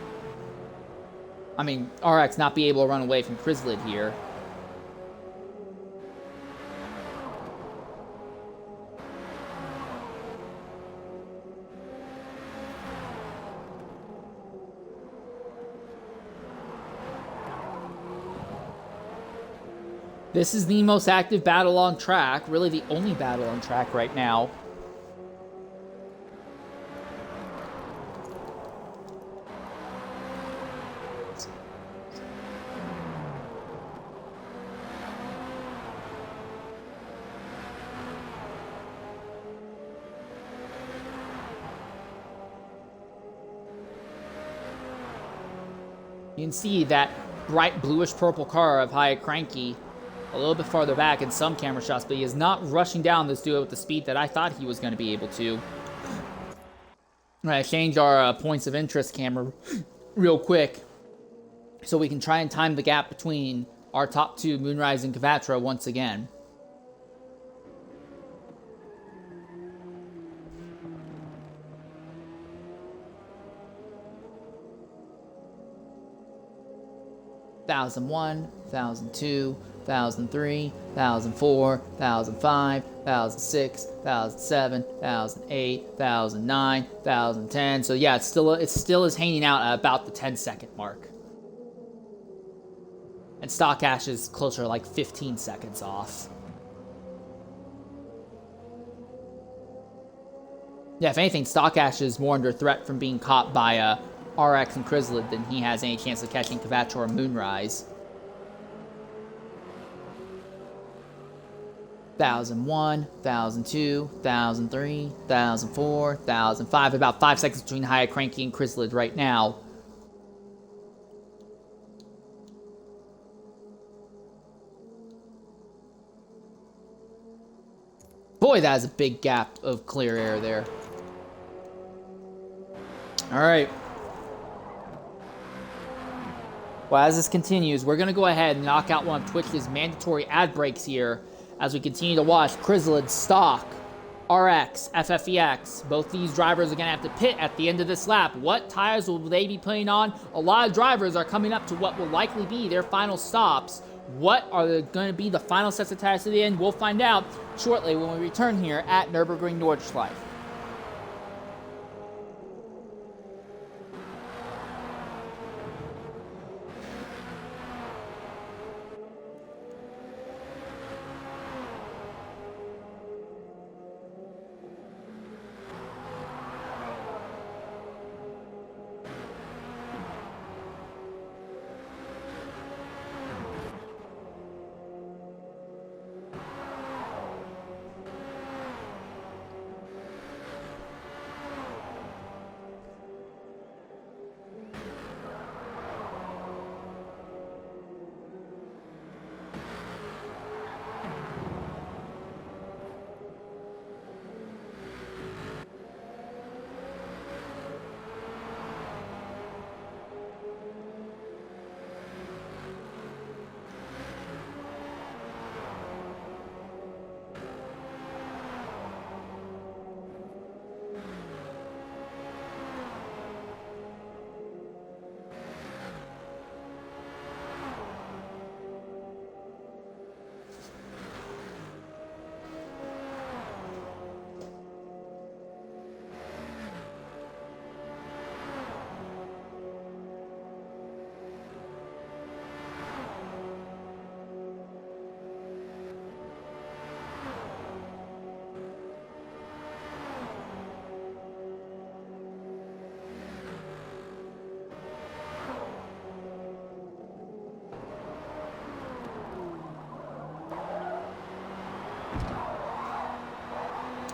I mean, RX not be able to run away from Chrysalid here. This is the most active battle on track, really the only battle on track right now. You can see that bright bluish purple car of Haya Cranky a little bit farther back in some camera shots, but he is not rushing down this duo with the speed that I thought he was going to be able to. All right, change our points of interest camera real quick so we can try and time the gap between our top two, Moonrise and Cavatra, once again. Thousand 1,002, 1,003, 1,004, 1,005, 1,006, 1,007, 1,008, 1,009, 1,010. So yeah, it still is hanging out at about the 10-second mark. And Stock Ash is closer to like 15 seconds off. Yeah, if anything, Stock Ash is more under threat from being caught by RX and Chrysalid than he has any chance of catching Cavatra or Moonrise. 1,001, 1,002, 1,003, 1,004, 1,005. About 5 seconds between Haya Cranky and Chrysalid right now. Boy, that is a big gap of clear air there. All right. Well, as this continues, we're going to go ahead and knock out one of Twitch's mandatory ad breaks here as we continue to watch Chrysalid, Stock, RX, FFEX. Both these drivers are going to have to pit at the end of this lap. What tires will they be putting on? A lot of drivers are coming up to what will likely be their final stops What are going to be the final sets of tires to the end? We'll find out shortly when we return here at Nurburgring Nordschleife.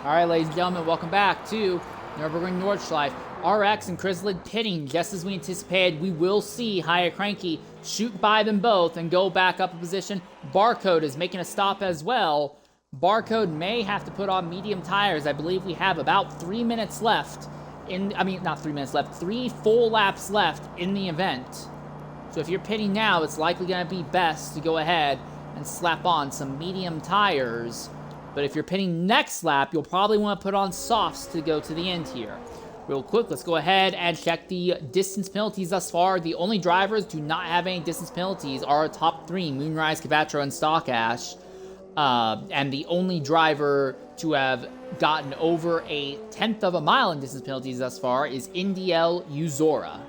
All right, ladies and gentlemen, welcome back to Nurburgring Nordschleife. RX and Chrysalid pitting just as we anticipated. We will see Haya Cranky shoot by them both and go back up a position. Barcode is making a stop as well. Barcode may have to put on medium tires. I believe we have about 3 minutes left. Not 3 minutes left, 3 full laps left in the event. So if you're pitting now, it's likely going to be best to go ahead and slap on some medium tires. But if you're pitting next lap, you'll probably want to put on softs to go to the end here. Real quick, let's go ahead and check the distance penalties thus far. The only drivers do not have any distance penalties are our top 3, Moonrise, Cavatro, and Stock Ash. And the only driver to have gotten over 1/10 of a mile in distance penalties thus far is NDL Uzora.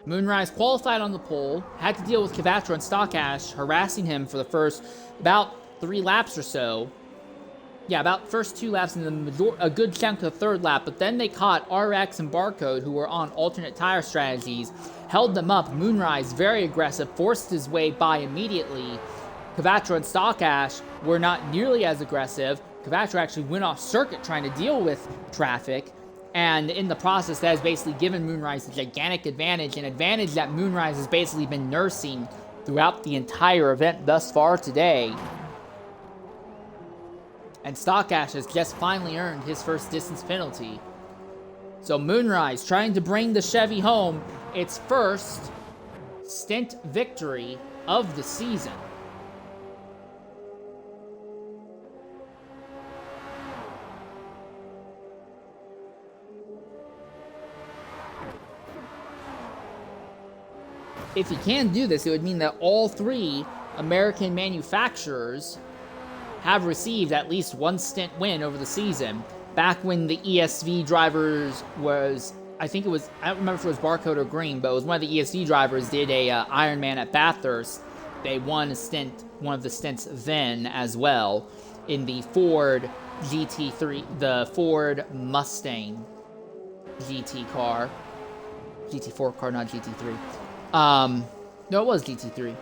Moonrise qualified on the pole, had to deal with Cavatro and Stock Ash harassing him for the first about 3 laps or so. Yeah, about first 2 laps and a good chunk of the 3rd lap, but then they caught RX and Barcode, who were on alternate tire strategies, held them up. Moonrise, very aggressive, forced his way by immediately. Cavatro and Stock Ash were not nearly as aggressive. Cavatro actually went off circuit trying to deal with traffic. And in the process, that has basically given Moonrise a gigantic advantage, an advantage that Moonrise has basically been nursing throughout the entire event thus far today. And Stock Ash has just finally earned his first distance penalty. So Moonrise trying to bring the Chevy home its first stint victory of the season. If he can do this, it would mean that all 3 American manufacturers have received at least 1 stint win over the season. Back when the ESV drivers was, I don't remember if it was Barcode or Green, but it was one of the ESV drivers did a Ironman at Bathurst. They won a stint, one of the stints then as well, in the Ford GT3, the Ford Mustang GT car. GT4 car, not GT3. No, it was GT3.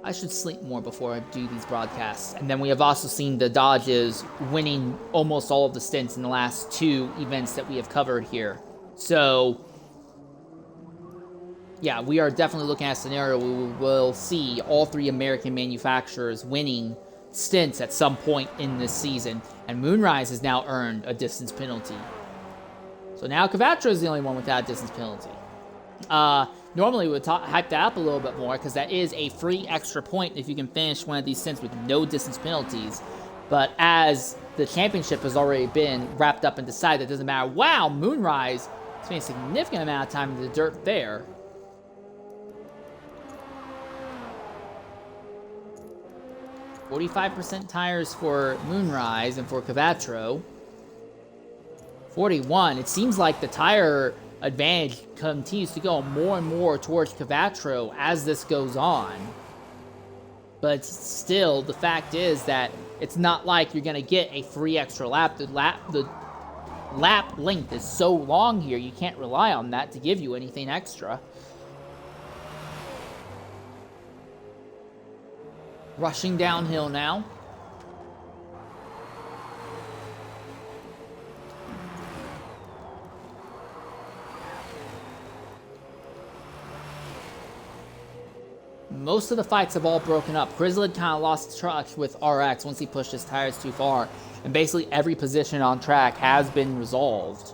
I should sleep more before I do these broadcasts. And then we have also seen the Dodges winning almost all of the stints in the last 2 events that we have covered here. So, yeah, we are definitely looking at a scenario where we will see all 3 American manufacturers winning stints at some point in this season. And Moonrise has now earned a distance penalty. So now Cavatro is the only one without a distance penalty. Normally we would hype that up a little bit more because that is a free extra point if you can finish one of these stints with no distance penalties. But as the championship has already been wrapped up and decided, it doesn't matter. Wow, Moonrise Spending a significant amount of time in the dirt there. $45% tires for Moonrise and for Cavatro. 41. It seems like the tire advantage continues to go more and more towards Cavatro as this goes on. But still, the fact is that it's not like you're going to get a free extra lap. The lap length is so long here, you can't rely on that to give you anything extra. Rushing downhill now. Most of the fights have all broken up. Grizzled kind of lost touch with RX once he pushed his tires too far. And basically every position on track has been resolved.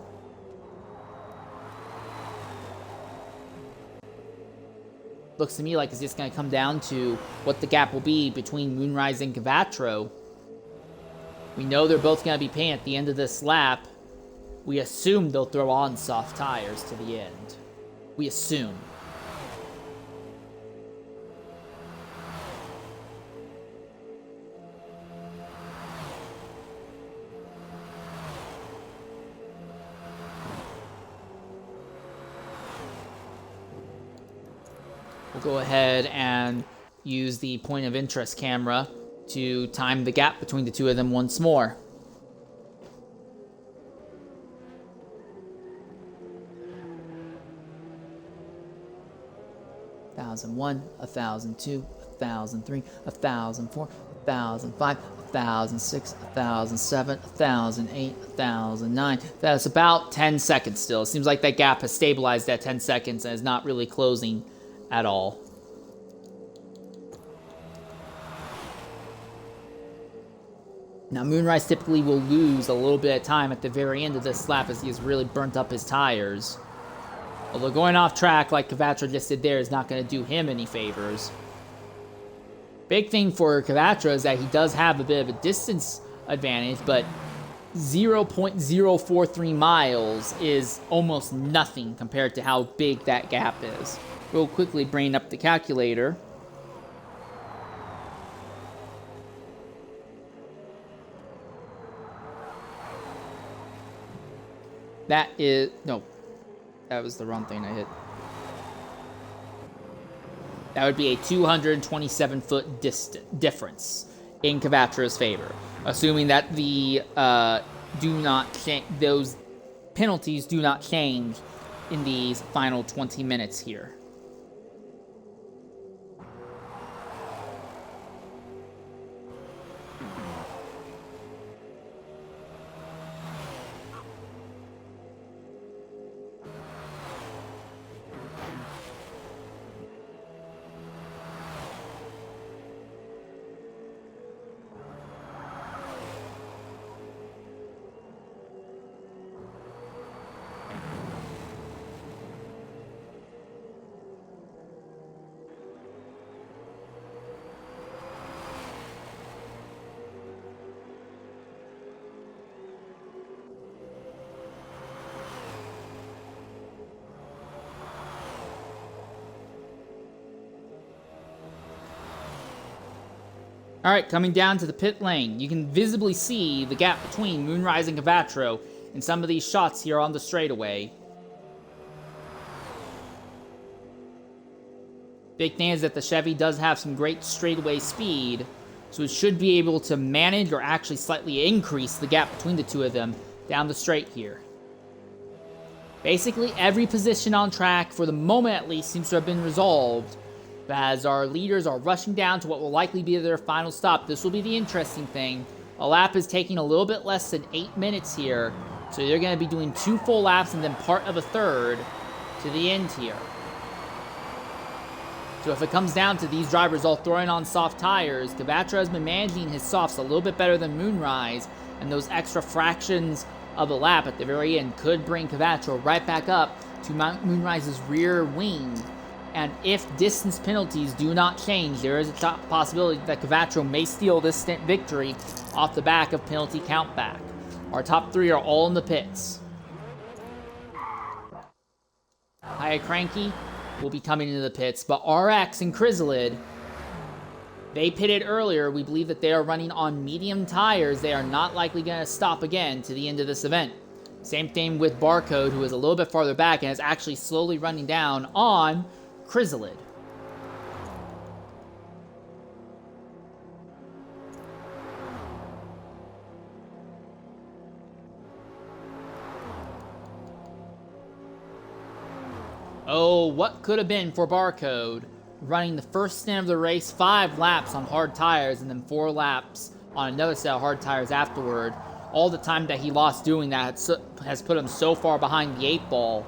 Looks to me like it's just going to come down to what the gap will be between Moonrise and Cavatro. We know they're both going to be paying at the end of this lap. We assume they'll throw on soft tires to the end. We assume. We'll go ahead and use the point of interest camera to time the gap between the two of them once more. $1,001, $1,002, $1,003, $1,004, $1,005, $1,006, $1,007, $1,008, $1,009. That's about 10 seconds still. It seems like that gap has stabilized at 10 seconds and is not really closing at all. Now, Moonrise typically will lose a little bit of time at the very end of this lap as he has really burnt up his tires. Although going off track like Cavatro just did there is not going to do him any favors. Big thing for Cavatro is that he does have a bit of a distance advantage, but 0.043 miles is almost nothing compared to how big that gap is. We'll quickly bring up the calculator. That is... no. That was the wrong thing I hit. That would be a 227-foot difference in Cavatro's favor. Assuming that the those penalties do not change in these final 20 minutes here. All right, coming down to the pit lane, you can visibly see the gap between Moonrise and Cavatro in some of these shots here on the straightaway. Big thing is that the Chevy does have some great straightaway speed, so it should be able to manage or actually slightly increase the gap between the two of them down the straight here. Basically, every position on track, for the moment at least, seems to have been resolved. As our leaders are rushing down to what will likely be their final stop. This will be the interesting thing. A lap is taking a little bit less than 8 minutes here, so they're going to be doing 2 full laps and then part of a third to the end here. So if it comes down to these drivers all throwing on soft tires, Cavatro has been managing his softs a little bit better than Moonrise, and those extra fractions of a lap at the very end could bring Cavatro right back up to Moonrise's rear wing. And if distance penalties do not change, there is a top possibility that Cavatro may steal this stint victory off the back of penalty countback. Our top 3 are all in the pits. High Cranky will be coming into the pits, but RX and Chrysalid, they pitted earlier. We believe that they are running on medium tires. They are not likely going to stop again to the end of this event. Same thing with Barcode, who is a little bit farther back and is actually slowly running down on Chrysalid. Oh, what could have been for Barcode running the first stint of the race 5 laps on hard tires and then 4 laps on another set of hard tires afterward. All the time that he lost doing that has put him so far behind the 8 ball.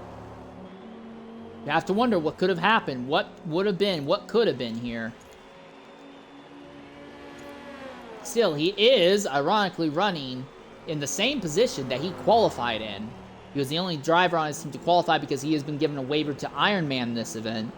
You have to wonder what could have happened, what would have been, what could have been here. Still, he is ironically running in the same position that he qualified in. He was the only driver on his team to qualify because he has been given a waiver to Ironman this event.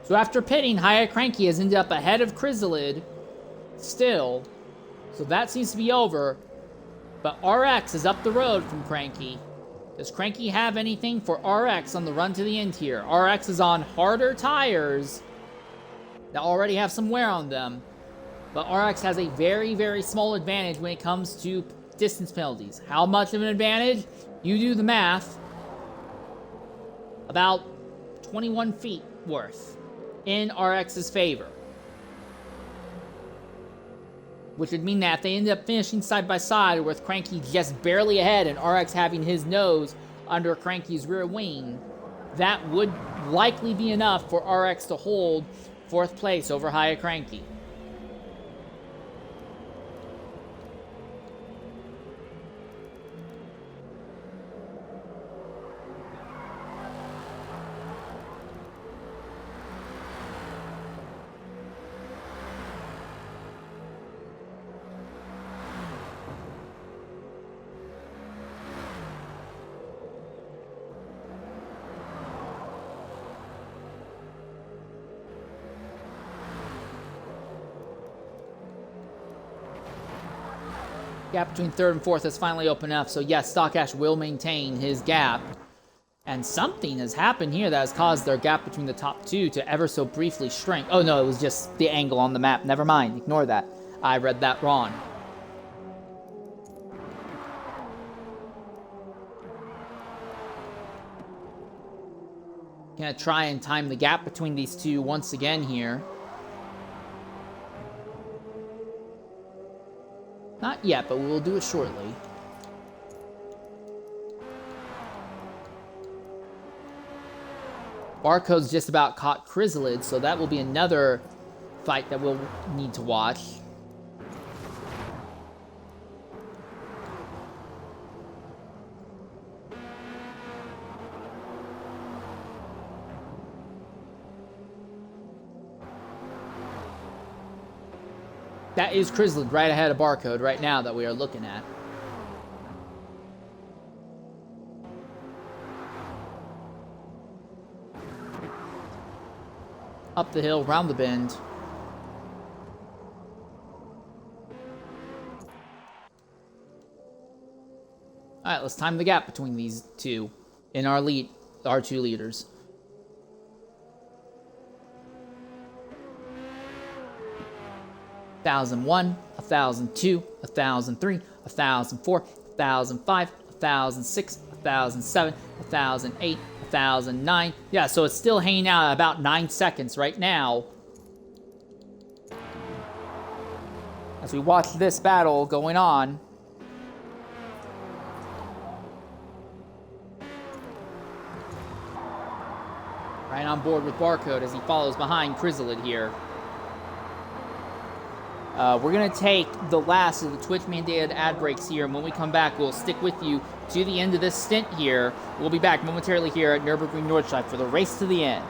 So after pitting, High Cranky has ended up ahead of Chrysalid still. So that seems to be over. But RX is up the road from Cranky. Does Cranky have anything for RX on the run to the end here? RX is on harder tires that already have some wear on them. But RX has a very, very small advantage when it comes to distance penalties. How much of an advantage? You do the math. About 21 feet worth in RX's favor. Which would mean that if they end up finishing side by side with Cranky just barely ahead and RX having his nose under Cranky's rear wing, that would likely be enough for RX to hold 4th place over High Cranky. Gap between 3rd and 4th has finally opened up, so yes, Stock Ash will maintain his gap. And something has happened here that has caused their gap between the top 2 to ever so briefly shrink. Oh no, it was just the angle on the map. Never mind, ignore that. I read that wrong. Gonna try and time the gap between these two once again here. Not yet, but we will do it shortly. Barcode's just about caught Chrysalid, so that will be another fight that we'll need to watch. That is Chrysalid right ahead of Barcode right now that we are looking at. Up the hill, round the bend. Alright, let's time the gap between these two in our lead, our two leaders. $1,001, $1,002, $1,003, $1,004, $1,005, $1,006, $1,007, $1,008, $1,009. Yeah, so it's still hanging out at about 9 seconds right now. As we watch this battle going on. Right on board with Barcode as he follows behind Chrysalid here. We're going to take the last of the Twitch-mandated ad breaks here, and when we come back, we'll stick with you to the end of this stint here. We'll be back momentarily here at Nurburgring Nordschleife for the race to the end.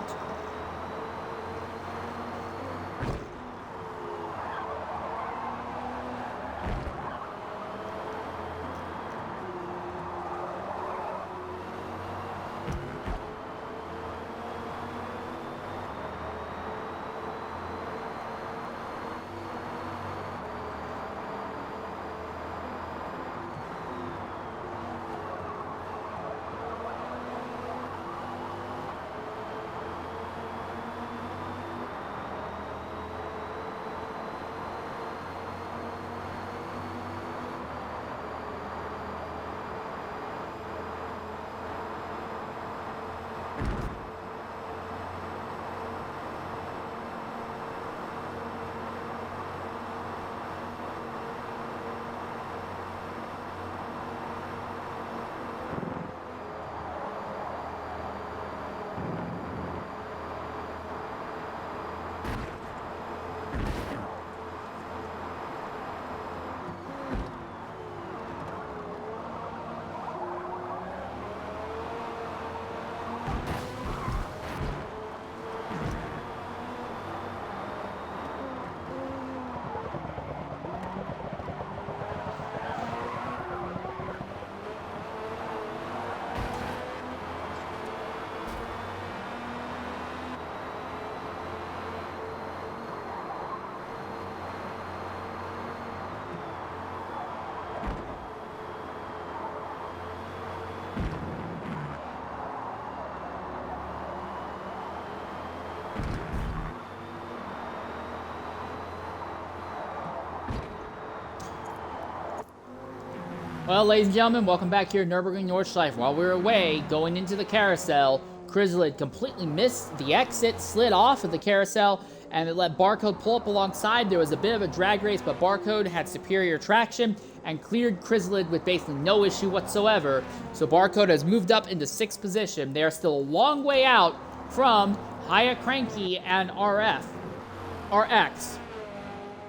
Well, ladies and gentlemen, welcome back here at Nurburgring Nordschleife. While we were away, going into the carousel, Chrysalid completely missed the exit, slid off of the carousel, and it let Barcode pull up alongside. There was a bit of a drag race, but Barcode had superior traction and cleared Chrysalid with basically no issue whatsoever. So Barcode has moved up into 6th position. They are still a long way out from Haya Cranky and RX.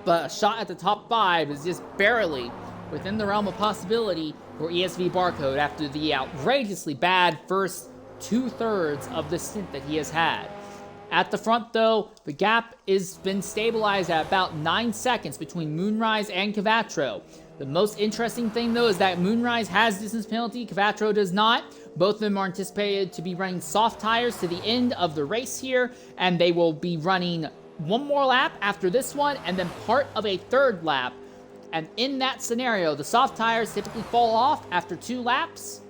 But a shot at the top 5 is just barely within the realm of possibility for ESV Barcode after the outrageously bad first 2/3 of the stint that he has had. At the front, though, the gap has been stabilized at about 9 seconds between Moonrise and Cavatro. The most interesting thing, though, is that Moonrise has distance penalty, Cavatro does not. Both of them are anticipated to be running soft tires to the end of the race here, and they will be running one more lap after this one, and then part of a 3rd lap. And in that scenario, the soft tires typically fall off after 2 laps.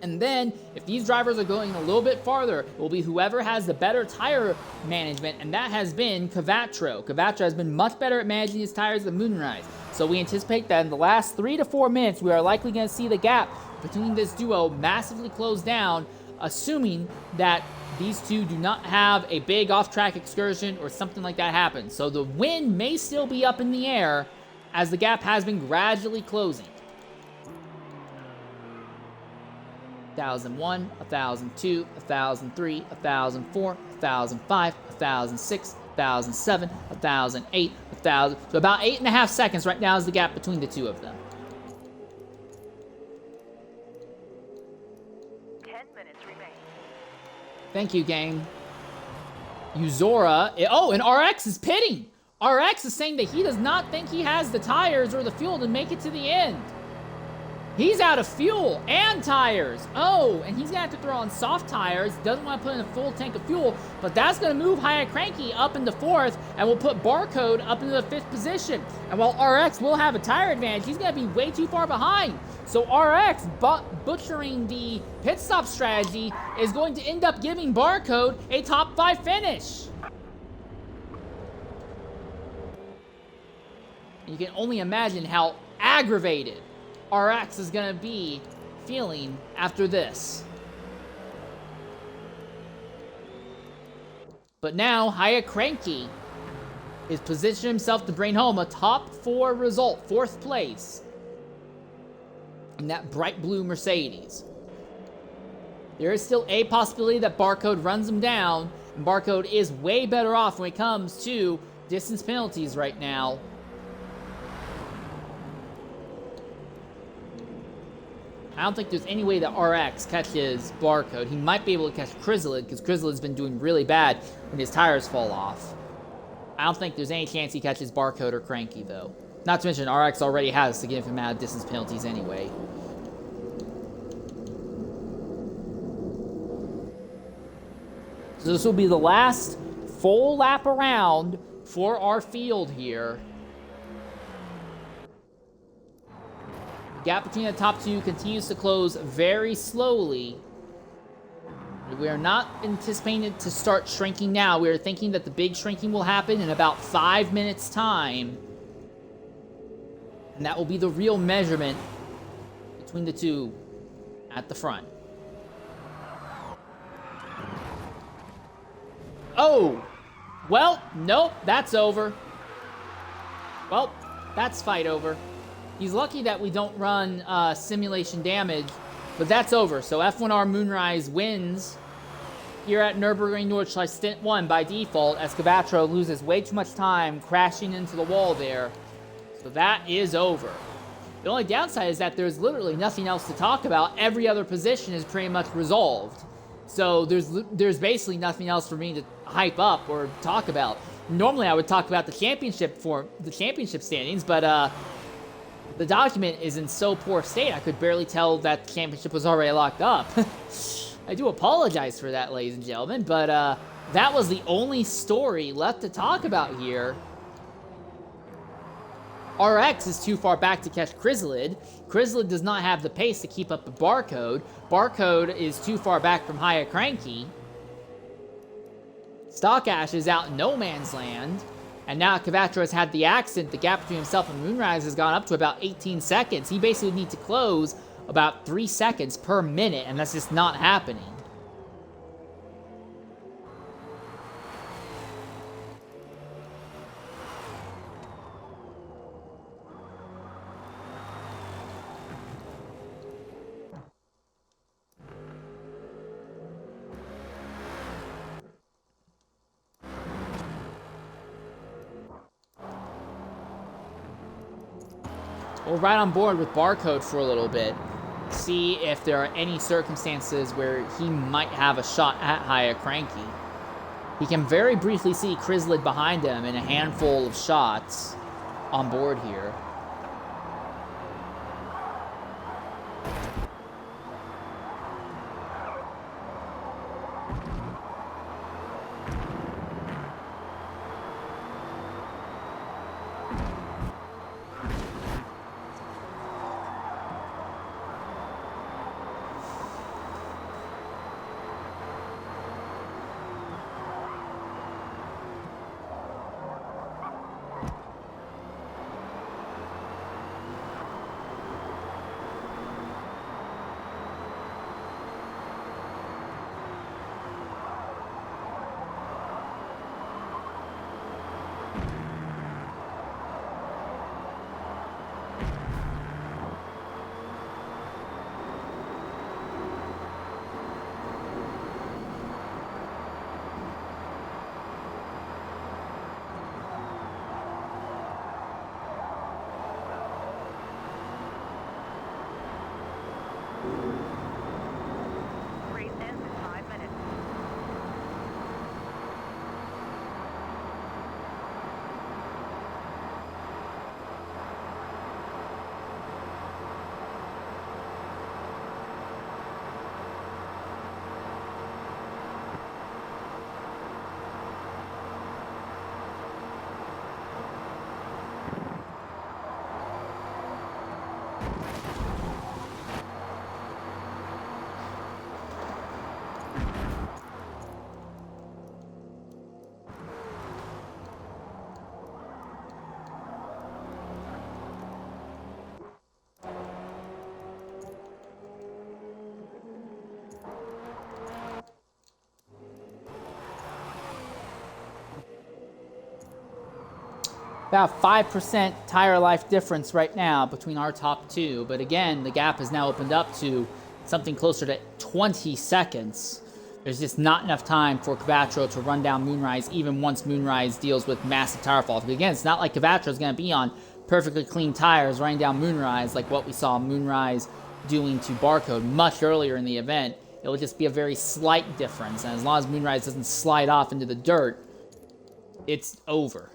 And then, if these drivers are going a little bit farther, it will be whoever has the better tire management, and that has been Cavatro. Cavatro has been much better at managing his tires than Moonrise. So we anticipate that in the last 3 to 4 minutes, we are likely going to see the gap between this duo massively close down, assuming that these two do not have a big off-track excursion or something like that happen. So the win may still be up in the air, as the gap has been gradually closing. 1001, 1002, 1003, 1004, 1005, 1006, 1007, 1008, 1000. So about 8.5 seconds right now is the gap between the two of them. 10 minutes remain. Thank you, game. Uzora. Oh, and RX is pitting. RX is saying that he does not think he has the tires or the fuel to make it to the end. He's out of fuel and tires. Oh, and he's gonna have to throw on soft tires. Doesn't want to put in a full tank of fuel, but that's gonna move Haya Cranky up into 4th, and will put Barcode up into the 5th position. And while RX will have a tire advantage, he's gonna be way too far behind. So RX, butchering the pit stop strategy, is going to end up giving Barcode a top 5 finish. You can only imagine how aggravated RX is going to be feeling after this. But now, Haya Cranky is positioning himself to bring home a top 4 result, 4th place, in that bright blue Mercedes. There is still a possibility that Barcode runs him down, and Barcode is way better off when it comes to distance penalties right now. I don't think there's any way that RX catches Barcode. He might be able to catch Chrysalid, because Chrysalid's been doing really bad when his tires fall off. I don't think there's any chance he catches Barcode or Cranky, though. Not to mention, RX already has a significant amount of distance penalties anyway. So this will be the last full lap around for our field here. Gap between the top 2 continues to close very slowly. We are not anticipating it to start shrinking now. We are thinking that the big shrinking will happen in about 5 minutes' time. And that will be the real measurement between the two at the front. Oh! Well, nope, that's over. Well, that's fight over. He's lucky that we don't run simulation damage, but that's over. So F1R Moonrise wins here at Nurburgring Nordschleife Stint 1 by default, as Cavatro loses way too much time crashing into the wall there. So that is over. The only downside is that there's literally nothing else to talk about. Every other position is pretty much resolved. So there's basically nothing else for me to hype up or talk about. Normally I would talk about the championship standings, but the document is in so poor state, I could barely tell that the championship was already locked up. I do apologize for that, ladies and gentlemen, but that was the only story left to talk about here. RX is too far back to catch Chrysalid. Chrysalid does not have the pace to keep up with Barcode. Barcode is too far back from Haya Cranky. Stock Ash is out in no man's land. And now Cvatro has had the accident. The gap between himself and Moonrise has gone up to about 18 seconds. He basically needs to close about 3 seconds per minute, and that's just not happening. We'll ride on board with Barcode for a little bit. See if there are any circumstances where he might have a shot at Haya Cranky. He can very briefly see Chrysalid behind him in a handful of shots on board here. About 5% tire life difference right now between our top two. But again, the gap has now opened up to something closer to 20 seconds. There's just not enough time for Cvatro to run down Moonrise, even once Moonrise deals with massive tire fall. Because again, it's not like Cvatro is going to be on perfectly clean tires running down Moonrise like what we saw Moonrise doing to Barcode much earlier in the event. It will just be a very slight difference. And as long as Moonrise doesn't slide off into the dirt, it's over.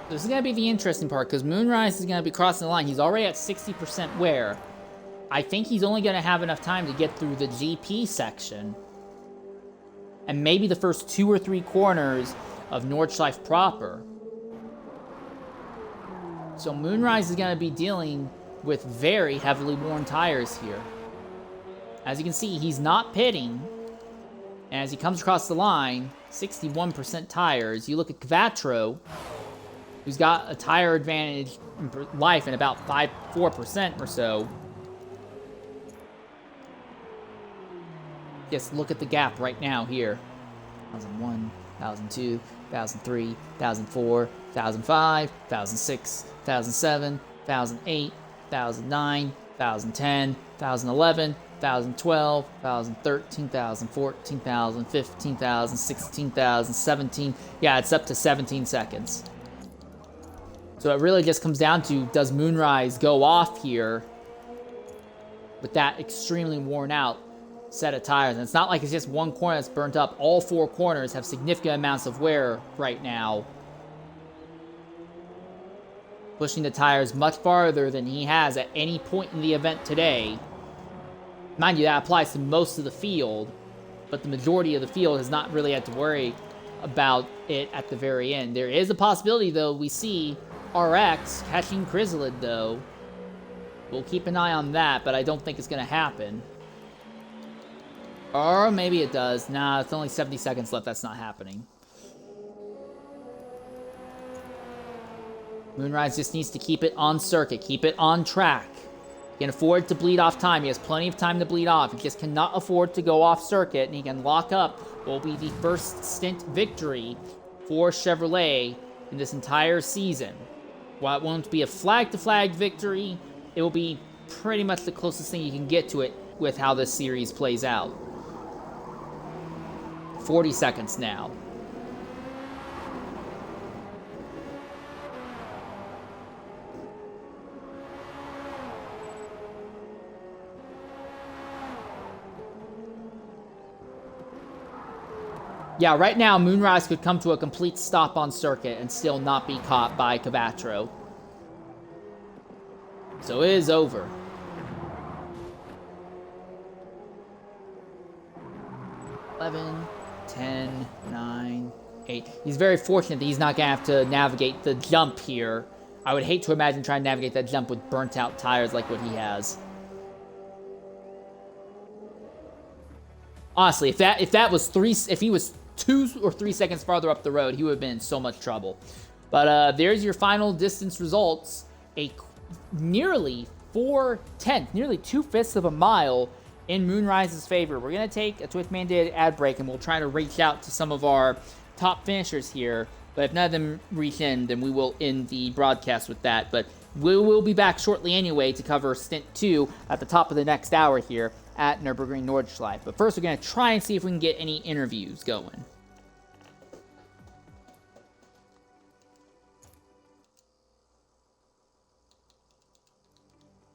This is going to be the interesting part, because Moonrise is going to be crossing the line. He's already at 60% wear. I think he's only going to have enough time to get through the GP section. And maybe the first 2 or 3 corners of Nordschleife proper. So Moonrise is going to be dealing with very heavily worn tires here. As you can see, he's not pitting. And as he comes across the line, 61% tires. You look at Cvatro, who's got a tire advantage in life in about 4% or so. Just look at the gap right now here. 2001, 2002, 2003, 2004, 2005, 2006, 2007, 2008, 2009, 2010, 2011, 1,012, 1,013, 1,014, 1,015, 1,016, 1,017. Yeah, it's up to 17 seconds. So it really just comes down to, does Moonrise go off here with that extremely worn out set of tires? And it's not like it's just one corner that's burnt up. All four corners have significant amounts of wear right now, pushing the tires much farther than he has at any point in the event today. Mind you, that applies to most of the field, but the majority of the field has not really had to worry about it at the very end. There is a possibility, though, we see RX catching Chrysalid, though. We'll keep an eye on that, but I don't think it's going to happen. Or maybe it does. Nah, it's only 70 seconds left. That's not happening. Moonrise just needs to keep it on circuit, keep it on track. He can afford to bleed off time. He has plenty of time to bleed off. He just cannot afford to go off circuit, and he can lock up what will be the first stint victory for Chevrolet in this entire season. While it won't be a flag-to-flag victory, it will be pretty much the closest thing you can get to it with how this series plays out. 40 seconds now. Yeah, right now, Moonrise could come to a complete stop on circuit and still not be caught by Cavatro. So it is over. Eleven, 10, 9, 8. He's very fortunate that he's not going to have to navigate the jump here. I would hate to imagine trying to navigate that jump with burnt out tires like what he has. Honestly, if he was 2 or 3 seconds farther up the road, he would have been in so much trouble. But there's your final distance results. Nearly 4/10, nearly 2/5 of a mile in Moonrise's favor. We're going to take a Twitch-mandated ad break, and we'll try to reach out to some of our top finishers here. But if none of them reach in, then we will end the broadcast with that. But we will be back shortly anyway to cover Stint 2 at the top of the next hour here at Nurburgring Nordschleife. But first, we're going to try and see if we can get any interviews going.